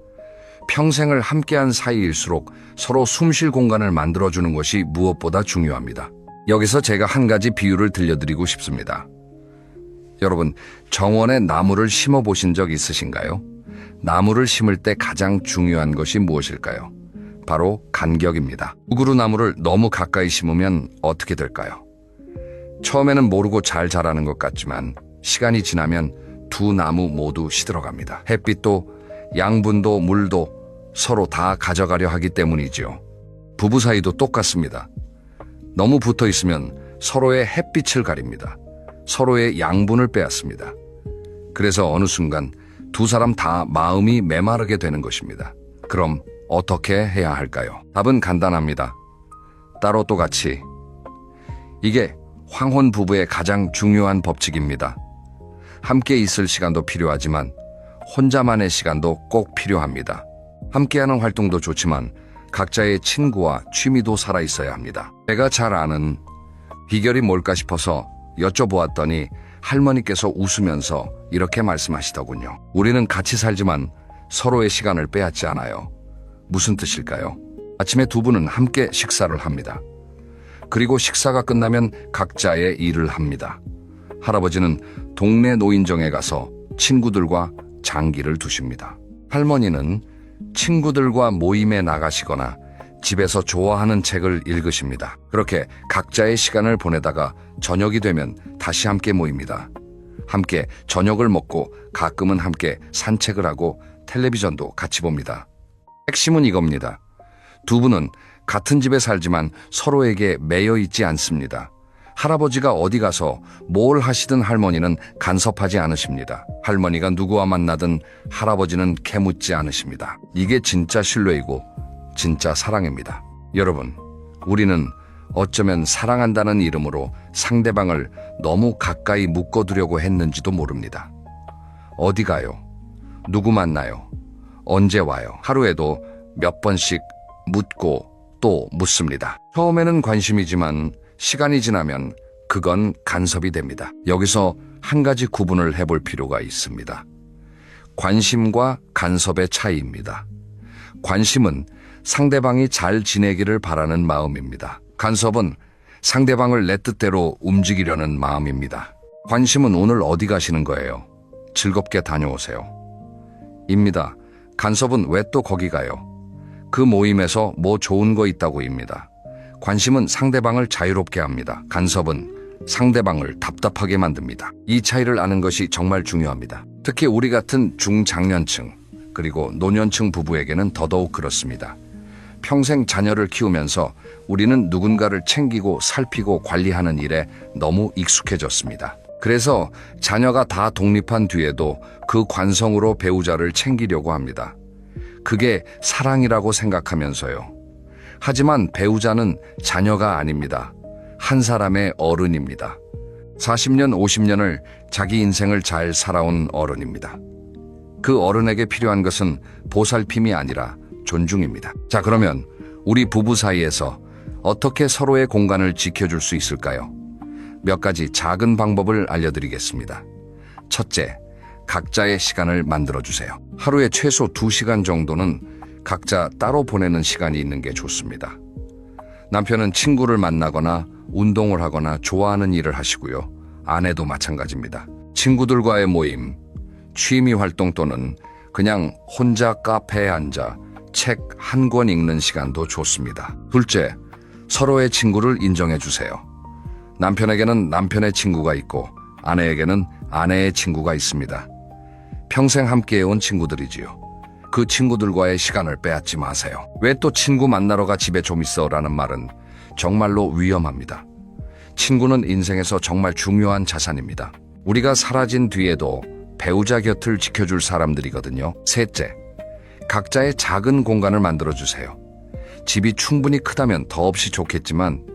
평생을 함께한 사이일수록 서로 숨쉴 공간을 만들어주는 것이 무엇보다 중요합니다. 여기서 제가 한 가지 비유를 들려드리고 싶습니다. 여러분, 정원에 나무를 심어보신 적 있으신가요? 나무를 심을 때 가장 중요한 것이 무엇일까요? 바로 간격입니다. 우그루 나무를 너무 가까이 심으면 어떻게 될까요? 처음에는 모르고 잘 자라는 것 같지만 시간이 지나면 두 나무 모두 시들어갑니다. 햇빛도 양분도 물도 서로 다 가져가려 하기 때문이지요. 부부 사이도 똑같습니다. 너무 붙어 있으면 서로의 햇빛을 가립니다. 서로의 양분을 빼앗습니다. 그래서 어느 순간 두 사람 다 마음이 메마르게 되는 것입니다. 그럼 어떻게 해야 할까요? 답은 간단합니다. 따로 또 같이. 이게 황혼 부부의 가장 중요한 법칙입니다. 함께 있을 시간도 필요하지만 혼자만의 시간도 꼭 필요합니다. 함께하는 활동도 좋지만 각자의 친구와 취미도 살아있어야 합니다. 제가 잘 아는 비결이 뭘까 싶어서 여쭤보았더니 할머니께서 웃으면서 이렇게 말씀하시더군요. 우리는 같이 살지만 서로의 시간을 빼앗지 않아요. 무슨 뜻일까요? 아침에 두 분은 함께 식사를 합니다. 그리고 식사가 끝나면 각자의 일을 합니다. 할아버지는 동네 노인정에 가서 친구들과 장기를 두십니다. 할머니는 친구들과 모임에 나가시거나 집에서 좋아하는 책을 읽으십니다. 그렇게 각자의 시간을 보내다가 저녁이 되면 다시 함께 모입니다. 함께 저녁을 먹고 가끔은 함께 산책을 하고 텔레비전도 같이 봅니다. 핵심은 이겁니다. 두 분은 같은 집에 살지만 서로에게 매여 있지 않습니다. 할아버지가 어디 가서 뭘 하시든 할머니는 간섭하지 않으십니다. 할머니가 누구와 만나든 할아버지는 캐묻지 않으십니다. 이게 진짜 신뢰이고 진짜 사랑입니다. 여러분, 우리는 어쩌면 사랑한다는 이름으로 상대방을 너무 가까이 묶어두려고 했는지도 모릅니다. 어디 가요? 누구 만나요? 언제 와요? 하루에도 몇 번씩 묻고 또 묻습니다. 처음에는 관심이지만 시간이 지나면 그건 간섭이 됩니다. 여기서 한 가지 구분을 해볼 필요가 있습니다. 관심과 간섭의 차이입니다. 관심은 상대방이 잘 지내기를 바라는 마음입니다. 간섭은 상대방을 내 뜻대로 움직이려는 마음입니다. 관심은 오늘 어디 가시는 거예요? 즐겁게 다녀오세요. 입니다. 간섭은 왜 또 거기 가요? 그 모임에서 뭐 좋은 거 있다고입니다. 관심은 상대방을 자유롭게 합니다. 간섭은 상대방을 답답하게 만듭니다. 이 차이를 아는 것이 정말 중요합니다. 특히 우리 같은 중장년층 그리고 노년층 부부에게는 더더욱 그렇습니다. 평생 자녀를 키우면서 우리는 누군가를 챙기고 살피고 관리하는 일에 너무 익숙해졌습니다. 그래서 자녀가 다 독립한 뒤에도 그 관성으로 배우자를 챙기려고 합니다. 그게 사랑이라고 생각하면서요. 하지만 배우자는 자녀가 아닙니다. 한 사람의 어른입니다. 40년, 50년을 자기 인생을 잘 살아온 어른입니다. 그 어른에게 필요한 것은 보살핌이 아니라 존중입니다. 자, 그러면 우리 부부 사이에서 어떻게 서로의 공간을 지켜줄 수 있을까요? 몇 가지 작은 방법을 알려드리겠습니다. 첫째, 각자의 시간을 만들어주세요. 하루에 최소 2시간 정도는 각자 따로 보내는 시간이 있는 게 좋습니다. 남편은 친구를 만나거나 운동을 하거나 좋아하는 일을 하시고요. 아내도 마찬가지입니다. 친구들과의 모임, 취미 활동 또는 그냥 혼자 카페에 앉아 책 한 권 읽는 시간도 좋습니다. 둘째, 서로의 친구를 인정해 주세요. 남편에게는 남편의 친구가 있고 아내에게는 아내의 친구가 있습니다. 평생 함께해온 친구들이지요. 그 친구들과의 시간을 빼앗지 마세요. 왜 또 친구 만나러 가 집에 좀 있어 라는 말은 정말로 위험합니다. 친구는 인생에서 정말 중요한 자산입니다. 우리가 사라진 뒤에도 배우자 곁을 지켜줄 사람들이거든요. 셋째, 각자의 작은 공간을 만들어주세요. 집이 충분히 크다면 더없이 좋겠지만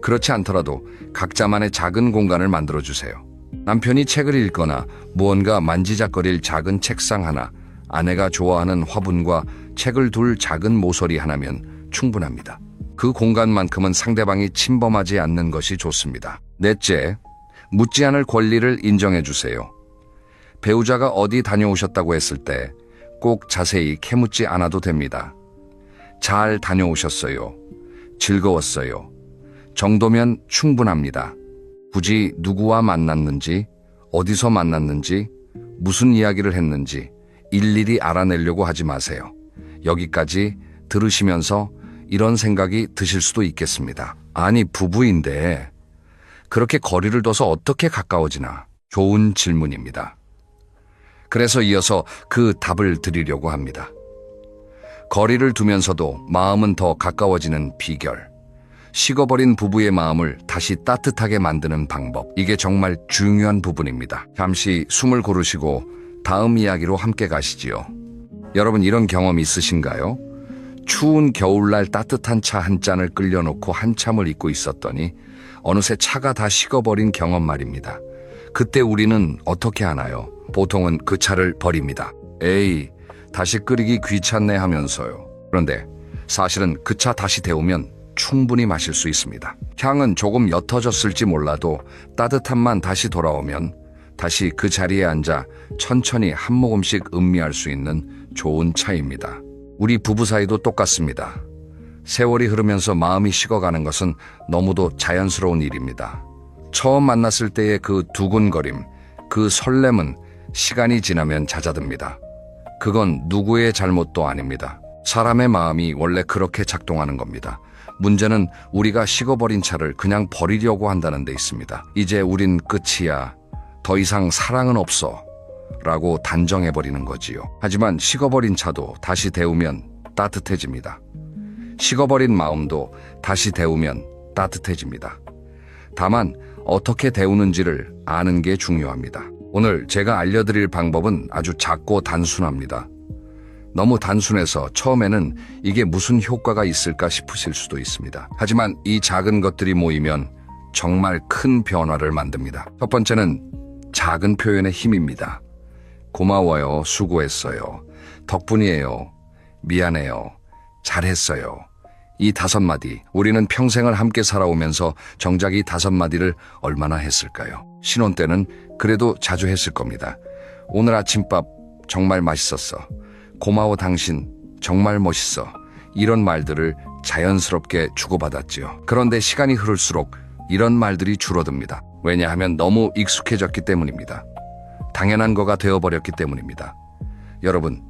그렇지 않더라도 각자만의 작은 공간을 만들어주세요. 남편이 책을 읽거나 무언가 만지작거릴 작은 책상 하나, 아내가 좋아하는 화분과 책을 둘 작은 모서리 하나면 충분합니다. 그 공간만큼은 상대방이 침범하지 않는 것이 좋습니다. 넷째, 묻지 않을 권리를 인정해 주세요. 배우자가 어디 다녀오셨다고 했을 때 꼭 자세히 캐묻지 않아도 됩니다. 잘 다녀오셨어요. 즐거웠어요. 정도면 충분합니다. 굳이 누구와 만났는지, 어디서 만났는지, 무슨 이야기를 했는지 일일이 알아내려고 하지 마세요. 여기까지 들으시면서 이런 생각이 드실 수도 있겠습니다. 아니, 부부인데 그렇게 거리를 둬서 어떻게 가까워지나? 좋은 질문입니다. 그래서 이어서 그 답을 드리려고 합니다. 거리를 두면서도 마음은 더 가까워지는 비결. 식어버린 부부의 마음을 다시 따뜻하게 만드는 방법. 이게 정말 중요한 부분입니다. 잠시 숨을 고르시고 다음 이야기로 함께 가시지요. 여러분, 이런 경험 있으신가요? 추운 겨울날 따뜻한 차 한 잔을 끓여놓고 한참을 잊고 있었더니 어느새 차가 다 식어버린 경험 말입니다. 그때 우리는 어떻게 하나요? 보통은 그 차를 버립니다. 에이, 다시 끓이기 귀찮네 하면서요. 그런데 사실은 그 차 다시 데우면 충분히 마실 수 있습니다. 향은 조금 옅어졌을지 몰라도 따뜻함만 다시 돌아오면 다시 그 자리에 앉아 천천히 한 모금씩 음미할 수 있는 좋은 차입니다. 우리 부부 사이도 똑같습니다. 세월이 흐르면서 마음이 식어가는 것은 너무도 자연스러운 일입니다. 처음 만났을 때의 그 두근거림, 그 설렘은 시간이 지나면 잦아듭니다. 그건 누구의 잘못도 아닙니다. 사람의 마음이 원래 그렇게 작동하는 겁니다. 문제는 우리가 식어버린 차를 그냥 버리려고 한다는 데 있습니다. 이제 우린 끝이야. 더 이상 사랑은 없어. 라고 단정해버리는 거지요. 하지만 식어버린 차도 다시 데우면 따뜻해집니다. 식어버린 마음도 다시 데우면 따뜻해집니다. 다만 어떻게 데우는지를 아는 게 중요합니다. 오늘 제가 알려드릴 방법은 아주 작고 단순합니다. 너무 단순해서 처음에는 이게 무슨 효과가 있을까 싶으실 수도 있습니다. 하지만 이 작은 것들이 모이면 정말 큰 변화를 만듭니다. 첫 번째는 작은 표현의 힘입니다. 고마워요, 수고했어요, 덕분이에요, 미안해요, 잘했어요. 이 5마디, 우리는 평생을 함께 살아오면서 정작 이 5마디를 얼마나 했을까요? 신혼 때는 그래도 자주 했을 겁니다. 오늘 아침밥 정말 맛있었어. 고마워 당신, 정말 멋있어. 이런 말들을 자연스럽게 주고받았지요. 그런데 시간이 흐를수록 이런 말들이 줄어듭니다. 왜냐하면 너무 익숙해졌기 때문입니다. 당연한 거가 되어버렸기 때문입니다. 여러분,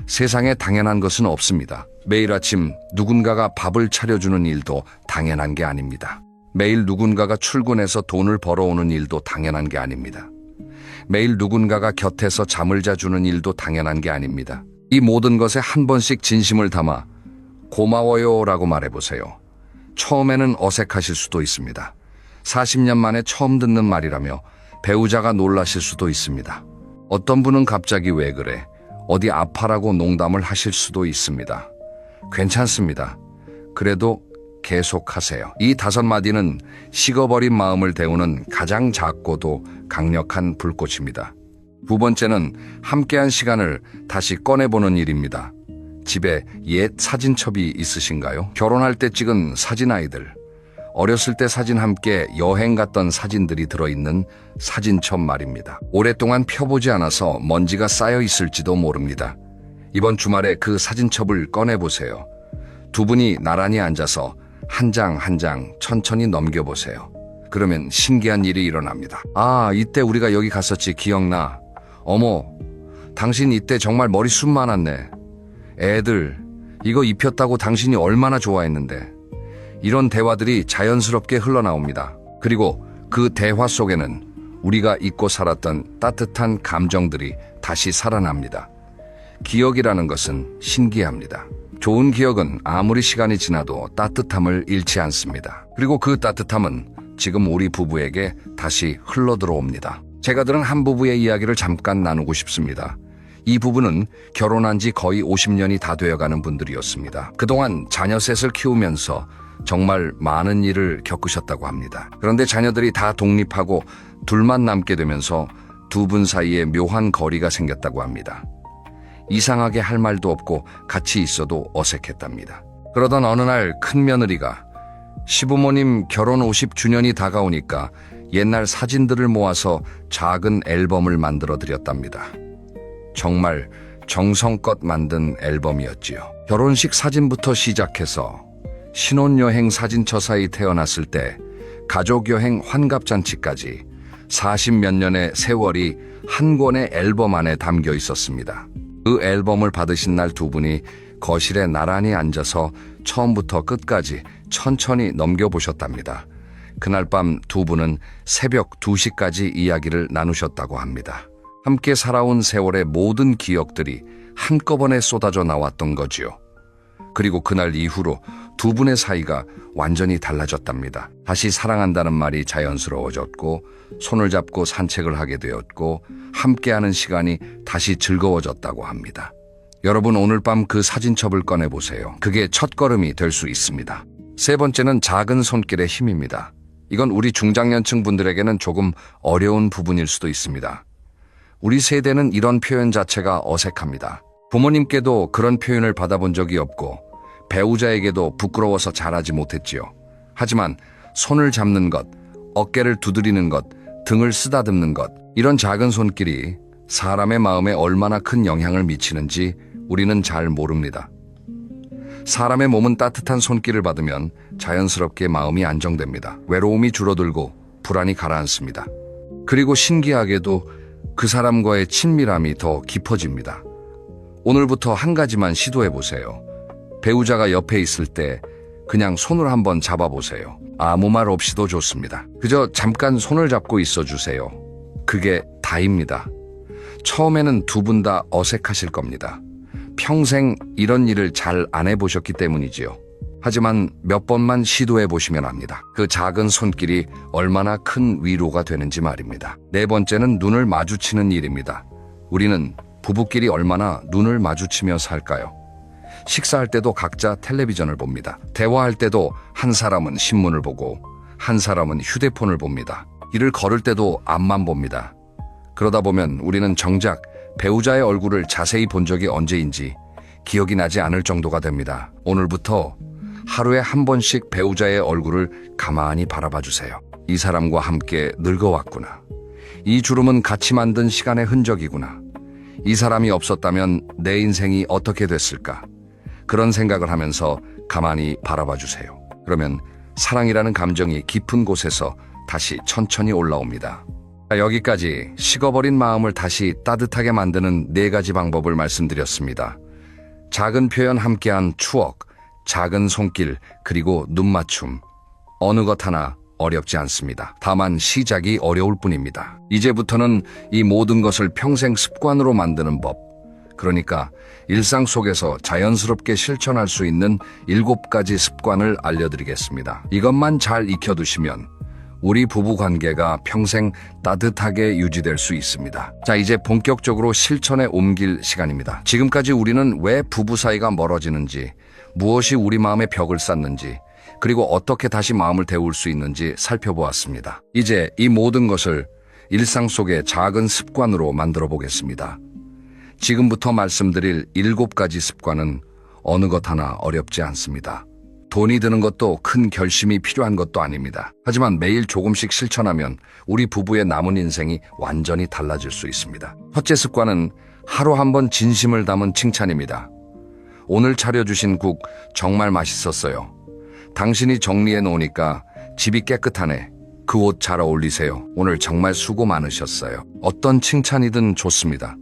세상에 당연한 것은 없습니다. 매일 아침 누군가가 밥을 차려주는 일도 당연한 게 아닙니다. 매일 누군가가 출근해서 돈을 벌어오는 일도 당연한 게 아닙니다. 매일 누군가가 곁에서 잠을 자주는 일도 당연한 게 아닙니다. 이 모든 것에 한 번씩 진심을 담아 고마워요 라고 말해보세요. 처음에는 어색하실 수도 있습니다. 40년 만에 처음 듣는 말이라며 배우자가 놀라실 수도 있습니다. 어떤 분은 갑자기 왜 그래? 어디 아파라고 농담을 하실 수도 있습니다. 괜찮습니다. 그래도 계속하세요. 이 5마디는 식어버린 마음을 데우는 가장 작고도 강력한 불꽃입니다. 두 번째는 함께한 시간을 다시 꺼내보는 일입니다. 집에 옛 사진첩이 있으신가요? 결혼할 때 찍은 사진 아이들, 어렸을 때 사진 함께 여행 갔던 사진들이 들어있는 사진첩 말입니다. 오랫동안 펴보지 않아서 먼지가 쌓여 있을지도 모릅니다. 이번 주말에 그 사진첩을 꺼내보세요. 두 분이 나란히 앉아서 한 장 한 장 천천히 넘겨보세요. 그러면 신기한 일이 일어납니다. 아, 이때 우리가 여기 갔었지, 기억나? 어머, 당신 이때 정말 머리숱 많았네. 애들, 이거 입혔다고 당신이 얼마나 좋아했는데. 이런 대화들이 자연스럽게 흘러나옵니다. 그리고 그 대화 속에는 우리가 잊고 살았던 따뜻한 감정들이 다시 살아납니다. 기억이라는 것은 신기합니다. 좋은 기억은 아무리 시간이 지나도 따뜻함을 잃지 않습니다. 그리고 그 따뜻함은 지금 우리 부부에게 다시 흘러들어옵니다. 제가 들은 한 부부의 이야기를 잠깐 나누고 싶습니다. 이 부부는 결혼한 지 거의 50년이 다 되어가는 분들이었습니다. 그동안 자녀 셋을 키우면서 정말 많은 일을 겪으셨다고 합니다. 그런데 자녀들이 다 독립하고 둘만 남게 되면서 두 분 사이에 묘한 거리가 생겼다고 합니다. 이상하게 할 말도 없고 같이 있어도 어색했답니다. 그러던 어느 날 큰며느리가 시부모님 결혼 50주년이 다가오니까 옛날 사진들을 모아서 작은 앨범을 만들어 드렸답니다. 정말 정성껏 만든 앨범이었지요. 결혼식 사진부터 시작해서 신혼여행 사진처사에 태어났을 때 가족여행 환갑잔치까지 40몇 년의 세월이 한 권의 앨범 안에 담겨 있었습니다. 그 앨범을 받으신 날 두 분이 거실에 나란히 앉아서 처음부터 끝까지 천천히 넘겨보셨답니다. 그날 밤 두 분은 새벽 2시까지 이야기를 나누셨다고 합니다. 함께 살아온 세월의 모든 기억들이 한꺼번에 쏟아져 나왔던 거지요. 그리고 그날 이후로 두 분의 사이가 완전히 달라졌답니다. 다시 사랑한다는 말이 자연스러워졌고 손을 잡고 산책을 하게 되었고 함께하는 시간이 다시 즐거워졌다고 합니다. 여러분 오늘 밤 그 사진첩을 꺼내보세요. 그게 첫걸음이 될 수 있습니다. 세 번째는 작은 손길의 힘입니다. 이건 우리 중장년층 분들에게는 조금 어려운 부분일 수도 있습니다. 우리 세대는 이런 표현 자체가 어색합니다. 부모님께도 그런 표현을 받아본 적이 없고 배우자에게도 부끄러워서 잘하지 못했지요. 하지만 손을 잡는 것, 어깨를 두드리는 것, 등을 쓰다듬는 것, 이런 작은 손길이 사람의 마음에 얼마나 큰 영향을 미치는지 우리는 잘 모릅니다. 사람의 몸은 따뜻한 손길을 받으면 자연스럽게 마음이 안정됩니다. 외로움이 줄어들고 불안이 가라앉습니다. 그리고 신기하게도 그 사람과의 친밀함이 더 깊어집니다. 오늘부터 한 가지만 시도해보세요. 배우자가 옆에 있을 때 그냥 손을 한번 잡아보세요. 아무 말 없이도 좋습니다. 그저 잠깐 손을 잡고 있어주세요. 그게 다입니다. 처음에는 두 분 다 어색하실 겁니다. 평생 이런 일을 잘 안 해보셨기 때문이지요. 하지만 몇 번만 시도해보시면 압니다. 그 작은 손길이 얼마나 큰 위로가 되는지 말입니다. 네 번째는 눈을 마주치는 일입니다. 우리는 부부끼리 얼마나 눈을 마주치며 살까요? 식사할 때도 각자 텔레비전을 봅니다. 대화할 때도 한 사람은 신문을 보고 한 사람은 휴대폰을 봅니다. 길을 걸을 때도 앞만 봅니다. 그러다 보면 우리는 정작 배우자의 얼굴을 자세히 본 적이 언제인지 기억이 나지 않을 정도가 됩니다. 오늘부터 하루에 한 번씩 배우자의 얼굴을 가만히 바라봐 주세요. 이 사람과 함께 늙어왔구나. 이 주름은 같이 만든 시간의 흔적이구나. 이 사람이 없었다면 내 인생이 어떻게 됐을까? 그런 생각을 하면서 가만히 바라봐 주세요. 그러면 사랑이라는 감정이 깊은 곳에서 다시 천천히 올라옵니다. 여기까지 식어버린 마음을 다시 따뜻하게 만드는 4가지 방법을 말씀드렸습니다. 작은 표현 함께한 추억, 작은 손길, 그리고 눈맞춤. 어느 것 하나 어렵지 않습니다. 다만 시작이 어려울 뿐입니다. 이제부터는 이 모든 것을 평생 습관으로 만드는 법, 그러니까 일상 속에서 자연스럽게 실천할 수 있는 7가지 습관을 알려드리겠습니다. 이것만 잘 익혀두시면 우리 부부 관계가 평생 따뜻하게 유지될 수 있습니다. 자, 이제 본격적으로 실천에 옮길 시간입니다. 지금까지 우리는 왜 부부 사이가 멀어지는지, 무엇이 우리 마음에 벽을 쌓는지, 그리고 어떻게 다시 마음을 데울 수 있는지 살펴보았습니다. 이제 이 모든 것을 일상 속의 작은 습관으로 만들어 보겠습니다. 지금부터 말씀드릴 7가지 습관은 어느 것 하나 어렵지 않습니다. 돈이 드는 것도 큰 결심이 필요한 것도 아닙니다. 하지만 매일 조금씩 실천하면 우리 부부의 남은 인생이 완전히 달라질 수 있습니다. 첫째 습관은 하루 한 번 진심을 담은 칭찬입니다. 오늘 차려주신 국 정말 맛있었어요. 당신이 정리해 놓으니까 집이 깨끗하네. 그 옷 잘 어울리세요. 오늘 정말 수고 많으셨어요. 어떤 칭찬이든 좋습니다.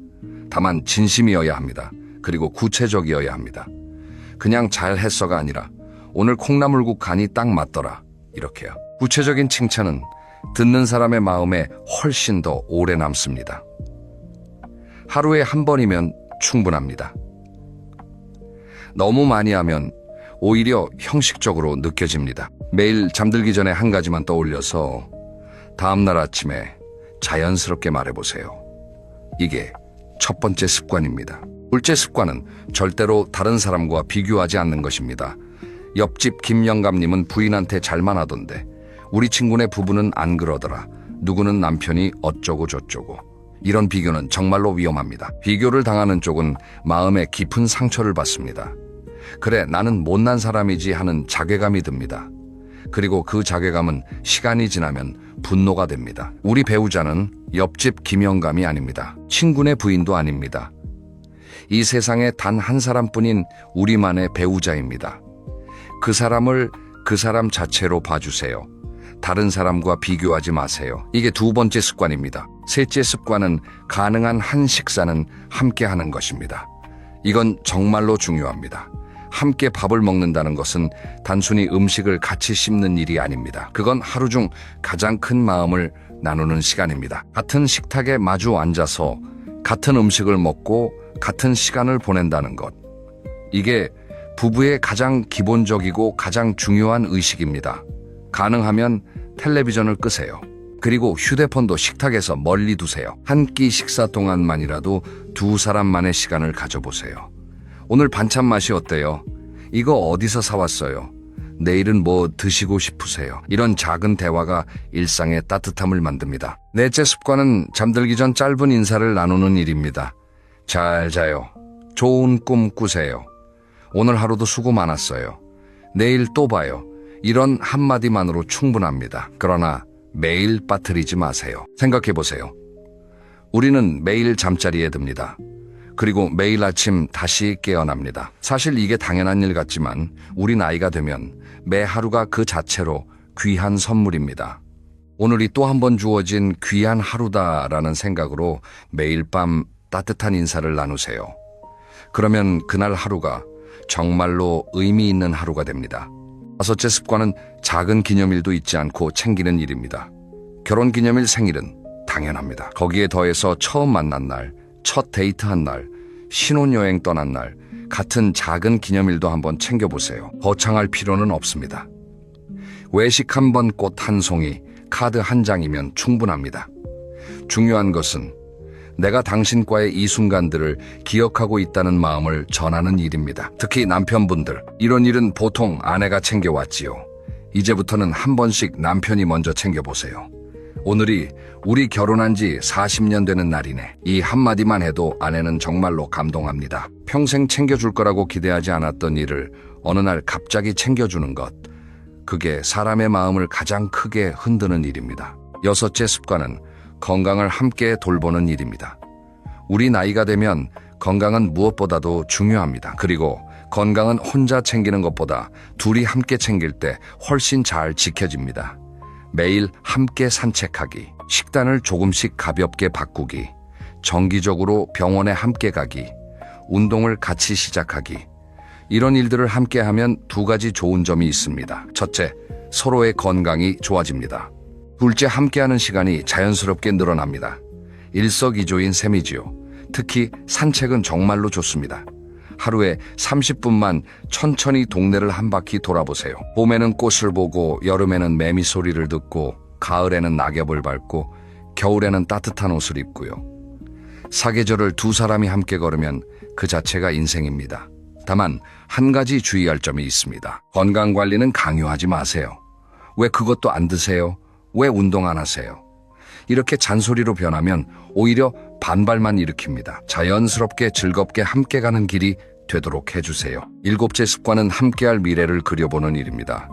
다만 진심이어야 합니다. 그리고 구체적이어야 합니다. 그냥 잘했어가 아니라 오늘 콩나물국 간이 딱 맞더라. 이렇게요. 구체적인 칭찬은 듣는 사람의 마음에 훨씬 더 오래 남습니다. 하루에 한 번이면 충분합니다. 너무 많이 하면 오히려 형식적으로 느껴집니다. 매일 잠들기 전에 한 가지만 떠올려서 다음날 아침에 자연스럽게 말해보세요. 이게 첫 번째 습관입니다. 둘째 습관은 절대로 다른 사람과 비교하지 않는 것입니다. 옆집 김영감님은 부인한테 잘만 하던데 우리 친구네 부부는 안 그러더라. 누구는 남편이 어쩌고 저쩌고. 이런 비교는 정말로 위험합니다. 비교를 당하는 쪽은 마음에 깊은 상처를 받습니다. 그래, 나는 못난 사람이지 하는 자괴감이 듭니다. 그리고 그 자괴감은 시간이 지나면 분노가 됩니다. 우리 배우자는 옆집 김영감이 아닙니다. 친구네 부인도 아닙니다. 이 세상에 단 한 사람뿐인 우리만의 배우자입니다. 그 사람을 그 사람 자체로 봐주세요. 다른 사람과 비교하지 마세요. 이게 두 번째 습관입니다. 셋째 습관은 가능한 한 식사는 함께 하는 것입니다. 이건 정말로 중요합니다. 함께 밥을 먹는다는 것은 단순히 음식을 같이 씹는 일이 아닙니다. 그건 하루 중 가장 큰 마음을 나누는 시간입니다. 같은 식탁에 마주 앉아서 같은 음식을 먹고 같은 시간을 보낸다는 것. 이게 부부의 가장 기본적이고 가장 중요한 의식입니다. 가능하면 텔레비전을 끄세요. 그리고 휴대폰도 식탁에서 멀리 두세요. 한 끼 식사 동안만이라도 두 사람만의 시간을 가져보세요. 오늘 반찬 맛이 어때요? 이거 어디서 사왔어요? 내일은 뭐 드시고 싶으세요? 이런 작은 대화가 일상의 따뜻함을 만듭니다. 넷째 습관은 잠들기 전 짧은 인사를 나누는 일입니다. 잘 자요. 좋은 꿈 꾸세요. 오늘 하루도 수고 많았어요. 내일 또 봐요. 이런 한마디만으로 충분합니다. 그러나 매일 빠뜨리지 마세요. 생각해보세요. 우리는 매일 잠자리에 듭니다. 그리고 매일 아침 다시 깨어납니다. 사실 이게 당연한 일 같지만 우리 나이가 되면 매 하루가 그 자체로 귀한 선물입니다. 오늘이 또 한 번 주어진 귀한 하루다라는 생각으로 매일 밤 따뜻한 인사를 나누세요. 그러면 그날 하루가 정말로 의미 있는 하루가 됩니다. 다섯째 습관은 작은 기념일도 잊지 않고 챙기는 일입니다. 결혼기념일, 생일은 당연합니다. 거기에 더해서 처음 만난 날, 첫 데이트한 날, 신혼여행 떠난 날, 같은 작은 기념일도 한번 챙겨보세요. 거창할 필요는 없습니다. 외식 한 번, 꽃 한 송이, 카드 한 장이면 충분합니다. 중요한 것은 내가 당신과의 이 순간들을 기억하고 있다는 마음을 전하는 일입니다. 특히 남편분들, 이런 일은 보통 아내가 챙겨왔지요. 이제부터는 한 번씩 남편이 먼저 챙겨보세요. 오늘이 우리 결혼한 지 40년 되는 날이네. 이 한마디만 해도 아내는 정말로 감동합니다. 평생 챙겨줄 거라고 기대하지 않았던 일을 어느 날 갑자기 챙겨주는 것. 그게 사람의 마음을 가장 크게 흔드는 일입니다. 여섯째 습관은 건강을 함께 돌보는 일입니다. 우리 나이가 되면 건강은 무엇보다도 중요합니다. 그리고 건강은 혼자 챙기는 것보다 둘이 함께 챙길 때 훨씬 잘 지켜집니다. 매일 함께 산책하기, 식단을 조금씩 가볍게 바꾸기, 정기적으로 병원에 함께 가기, 운동을 같이 시작하기. 이런 일들을 함께 하면 두 가지 좋은 점이 있습니다. 첫째, 서로의 건강이 좋아집니다. 둘째, 함께하는 시간이 자연스럽게 늘어납니다. 일석이조인 셈이지요. 특히 산책은 정말로 좋습니다. 하루에 30분만 천천히 동네를 한 바퀴 돌아보세요. 봄에는 꽃을 보고, 여름에는 매미 소리를 듣고, 가을에는 낙엽을 밟고, 겨울에는 따뜻한 옷을 입고요. 사계절을 두 사람이 함께 걸으면 그 자체가 인생입니다. 다만 한 가지 주의할 점이 있습니다. 건강관리는 강요하지 마세요. 왜 그것도 안 드세요? 왜 운동 안 하세요? 이렇게 잔소리로 변하면 오히려 반발만 일으킵니다. 자연스럽게 즐겁게 함께 가는 길이 되도록 해주세요. 일곱째 습관은 함께할 미래를 그려보는 일입니다.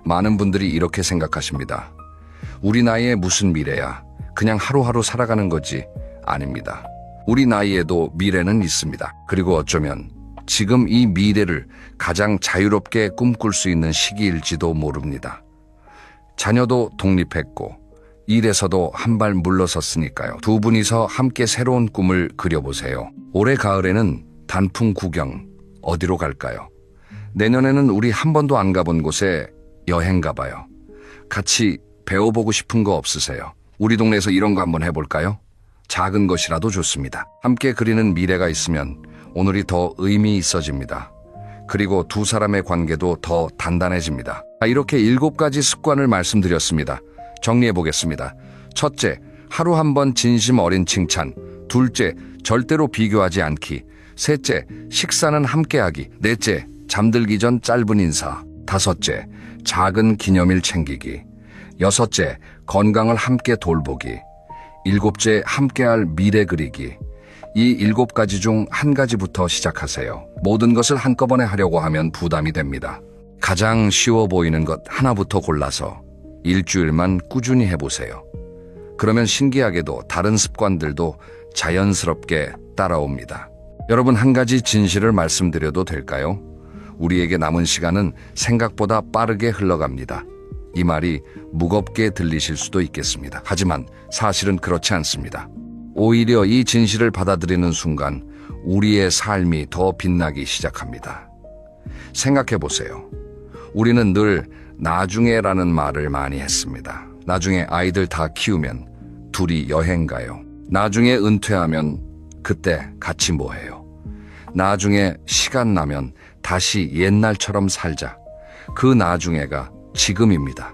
많은 분들이 이렇게 생각하십니다. 우리 나이에 무슨 미래야? 그냥 하루하루 살아가는 거지. 아닙니다. 우리 나이에도 미래는 있습니다. 그리고 어쩌면 지금 이 미래를 가장 자유롭게 꿈꿀 수 있는 시기일지도 모릅니다. 자녀도 독립했고 일에서도 한 발 물러섰으니까요. 두 분이서 함께 새로운 꿈을 그려보세요. 올해 가을에는 단풍 구경 어디로 갈까요? 내년에는 우리 한 번도 안 가본 곳에 여행 가봐요. 같이 배워보고 싶은 거 없으세요? 우리 동네에서 이런 거 한번 해볼까요? 작은 것이라도 좋습니다. 함께 그리는 미래가 있으면 오늘이 더 의미 있어집니다. 그리고 두 사람의 관계도 더 단단해집니다. 이렇게 7가지 습관을 말씀드렸습니다. 정리해 보겠습니다. 첫째, 하루 한 번 진심 어린 칭찬. 둘째, 절대로 비교하지 않기. 셋째, 식사는 함께하기. 넷째, 잠들기 전 짧은 인사. 다섯째, 작은 기념일 챙기기. 6째, 건강을 함께 돌보기. 7째, 함께할 미래 그리기. 이 7가지 중 한 가지부터 시작하세요. 모든 것을 한꺼번에 하려고 하면 부담이 됩니다. 가장 쉬워 보이는 것 하나부터 골라서 일주일만 꾸준히 해보세요. 그러면 신기하게도 다른 습관들도 자연스럽게 따라옵니다. 여러분, 한 가지 진실을 말씀드려도 될까요? 우리에게 남은 시간은 생각보다 빠르게 흘러갑니다. 이 말이 무겁게 들리실 수도 있겠습니다. 하지만 사실은 그렇지 않습니다. 오히려 이 진실을 받아들이는 순간 우리의 삶이 더 빛나기 시작합니다. 생각해 보세요. 우리는 늘 나중에라는 말을 많이 했습니다. 나중에 아이들 다 키우면 둘이 여행 가요. 나중에 은퇴하면 그때 같이 뭐 해요. 나중에 시간 나면 다시 옛날처럼 살자. 그 나중에가 지금입니다.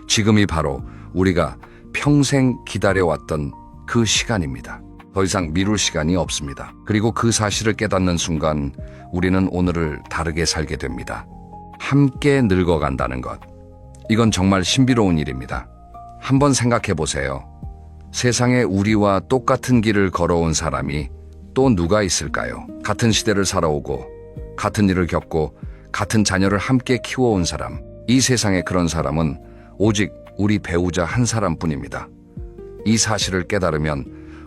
지금이 바로 우리가 평생 기다려왔던 그 시간입니다. 더 이상 미룰 시간이 없습니다. 그리고 그 사실을 깨닫는 순간 우리는 오늘을 다르게 살게 됩니다. 함께 늙어간다는 것. 이건 정말 신비로운 일입니다. 한번 생각해 보세요. 세상에 우리와 똑같은 길을 걸어온 사람이 또 누가 있을까요? 같은 시대를 살아오고 같은 일을 겪고 같은 자녀를 함께 키워온 사람. 이 세상에 그런 사람은 오직 우리 배우자 한 사람뿐입니다. 이 사실을 깨달으면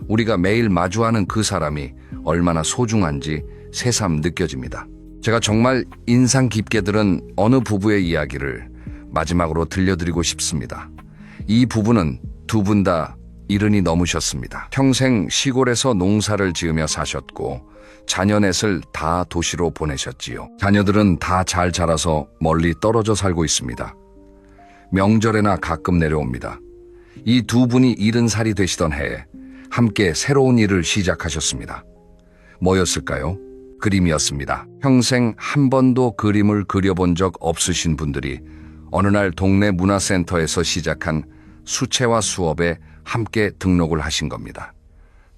우리가 매일 마주하는 그 사람이 얼마나 소중한지 새삼 느껴집니다. 제가 정말 인상 깊게 들은 어느 부부의 이야기를 마지막으로 들려드리고 싶습니다. 이 부부는 두 분 다 70이 넘으셨습니다. 평생 시골에서 농사를 지으며 사셨고 자녀 넷을 다 도시로 보내셨지요. 자녀들은 다 잘 자라서 멀리 떨어져 살고 있습니다. 명절에나 가끔 내려옵니다. 이 두 분이 70살이 되시던 해에 함께 새로운 일을 시작하셨습니다. 뭐였을까요? 그림이었습니다. 평생 한 번도 그림을 그려본 적 없으신 분들이 어느 날 동네 문화센터에서 시작한 수채화 수업에 함께 등록을 하신 겁니다.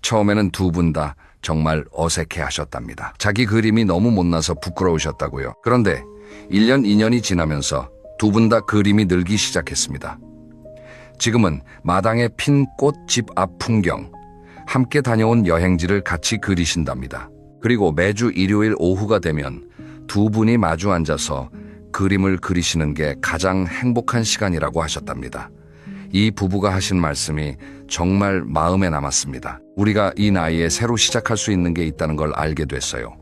처음에는 두 분 다 정말 어색해 하셨답니다. 자기 그림이 너무 못나서 부끄러우셨다고요. 그런데 1년, 2년이 지나면서 두 분 다 그림이 늘기 시작했습니다. 지금은 마당에 핀 꽃집 앞 풍경, 함께 다녀온 여행지를 같이 그리신답니다. 그리고 매주 일요일 오후가 되면 두 분이 마주 앉아서 그림을 그리시는 게 가장 행복한 시간이라고 하셨답니다. 이 부부가 하신 말씀이 정말 마음에 남았습니다. 우리가 이 나이에 새로 시작할 수 있는 게 있다는 걸 알게 됐어요.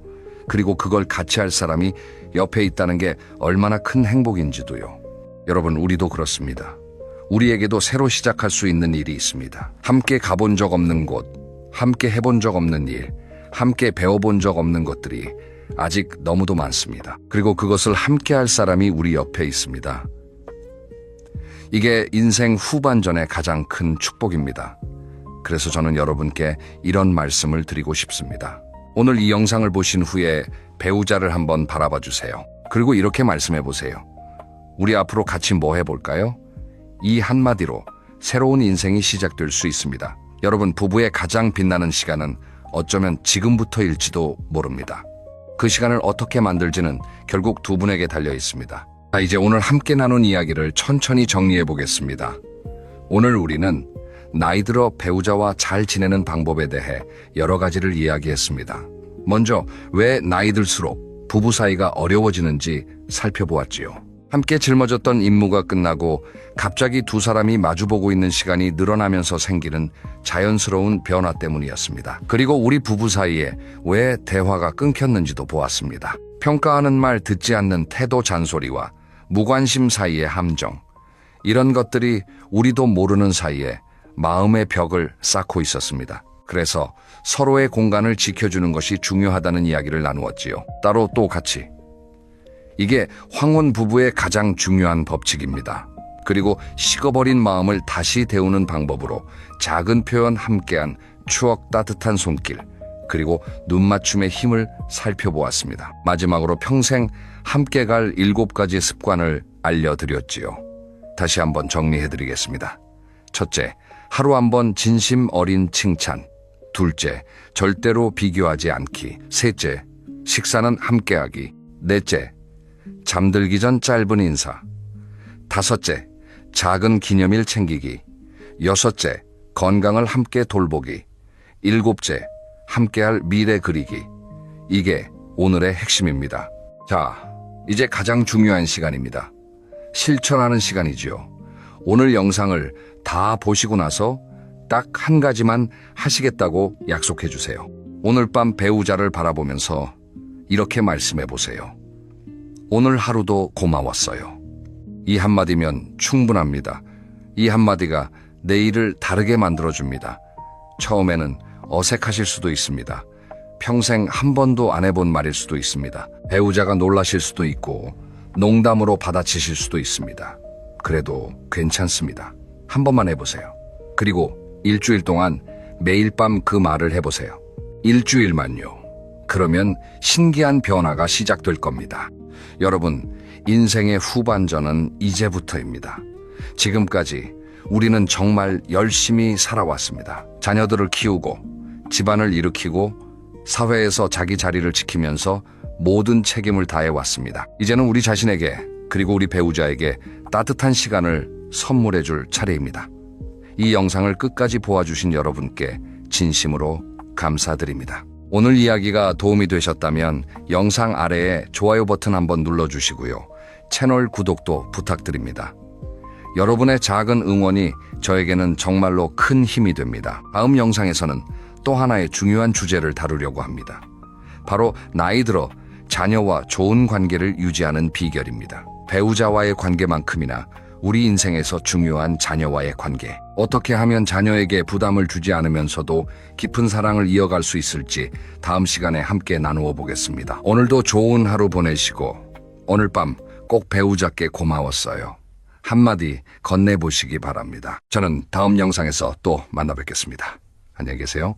그리고 그걸 같이 할 사람이 옆에 있다는 게 얼마나 큰 행복인지도요. 여러분, 우리도 그렇습니다. 우리에게도 새로 시작할 수 있는 일이 있습니다. 함께 가본 적 없는 곳, 함께 해본 적 없는 일, 함께 배워본 적 없는 것들이 아직 너무도 많습니다. 그리고 그것을 함께 할 사람이 우리 옆에 있습니다. 이게 인생 후반전의 가장 큰 축복입니다. 그래서 저는 여러분께 이런 말씀을 드리고 싶습니다. 오늘 이 영상을 보신 후에 배우자를 한번 바라봐 주세요. 그리고 이렇게 말씀해 보세요. 우리 앞으로 같이 뭐 해볼까요? 이 한마디로 새로운 인생이 시작될 수 있습니다. 여러분, 부부의 가장 빛나는 시간은 어쩌면 지금부터일지도 모릅니다. 그 시간을 어떻게 만들지는 결국 두 분에게 달려 있습니다. 자, 이제 오늘 함께 나눈 이야기를 천천히 정리해 보겠습니다. 오늘 우리는 나이 들어 배우자와 잘 지내는 방법에 대해 여러 가지를 이야기했습니다. 먼저 왜 나이 들수록 부부 사이가 어려워지는지 살펴보았지요. 함께 짊어졌던 임무가 끝나고 갑자기 두 사람이 마주보고 있는 시간이 늘어나면서 생기는 자연스러운 변화 때문이었습니다. 그리고 우리 부부 사이에 왜 대화가 끊겼는지도 보았습니다. 평가하는 말 듣지 않는 태도 잔소리와 무관심 사이의 함정, 이런 것들이 우리도 모르는 사이에 마음의 벽을 쌓고 있었습니다. 그래서 서로의 공간을 지켜주는 것이 중요하다는 이야기를 나누었지요. 따로 또 같이. 이게 황혼 부부의 가장 중요한 법칙입니다. 그리고 식어버린 마음을 다시 데우는 방법으로 작은 표현 함께한 추억 따뜻한 손길, 그리고 눈맞춤의 힘을 살펴보았습니다. 마지막으로 평생 함께 갈 7가지 습관을 알려드렸지요. 다시 한번 정리해드리겠습니다. 첫째, 하루 한 번 진심 어린 칭찬. 둘째, 절대로 비교하지 않기. 셋째, 식사는 함께하기. 넷째, 잠들기 전 짧은 인사. 다섯째, 작은 기념일 챙기기. 여섯째, 건강을 함께 돌보기. 일곱째, 함께할 미래 그리기. 이게 오늘의 핵심입니다. 자, 이제 가장 중요한 시간입니다. 실천하는 시간이지요. 오늘 영상을 다 보시고 나서 딱 한 가지만 하시겠다고 약속해 주세요. 오늘 밤 배우자를 바라보면서 이렇게 말씀해 보세요. 오늘 하루도 고마웠어요. 이 한마디면 충분합니다. 이 한마디가 내일을 다르게 만들어줍니다. 처음에는 어색하실 수도 있습니다. 평생 한 번도 안 해본 말일 수도 있습니다. 배우자가 놀라실 수도 있고 농담으로 받아치실 수도 있습니다. 그래도 괜찮습니다. 한 번만 해보세요. 그리고 일주일 동안 매일 밤 그 말을 해보세요. 일주일만요. 그러면 신기한 변화가 시작될 겁니다. 여러분, 인생의 후반전은 이제부터입니다. 지금까지 우리는 정말 열심히 살아왔습니다. 자녀들을 키우고 집안을 일으키고 사회에서 자기 자리를 지키면서 모든 책임을 다해왔습니다. 이제는 우리 자신에게 그리고 우리 배우자에게 따뜻한 시간을 선물해 줄 차례입니다. 이 영상을 끝까지 보아주신 여러분께 진심으로 감사드립니다. 오늘 이야기가 도움이 되셨다면 영상 아래에 좋아요 버튼 한번 눌러주시고요. 채널 구독도 부탁드립니다. 여러분의 작은 응원이 저에게는 정말로 큰 힘이 됩니다. 다음 영상에서는 또 하나의 중요한 주제를 다루려고 합니다. 바로 나이 들어 자녀와 좋은 관계를 유지하는 비결입니다. 배우자와의 관계만큼이나 우리 인생에서 중요한 자녀와의 관계. 어떻게 하면 자녀에게 부담을 주지 않으면서도 깊은 사랑을 이어갈 수 있을지 다음 시간에 함께 나누어 보겠습니다. 오늘도 좋은 하루 보내시고 오늘 밤 꼭 배우자께 고마웠어요. 한마디 건네보시기 바랍니다. 저는 다음 영상에서 또 만나 뵙겠습니다. 안녕히 계세요.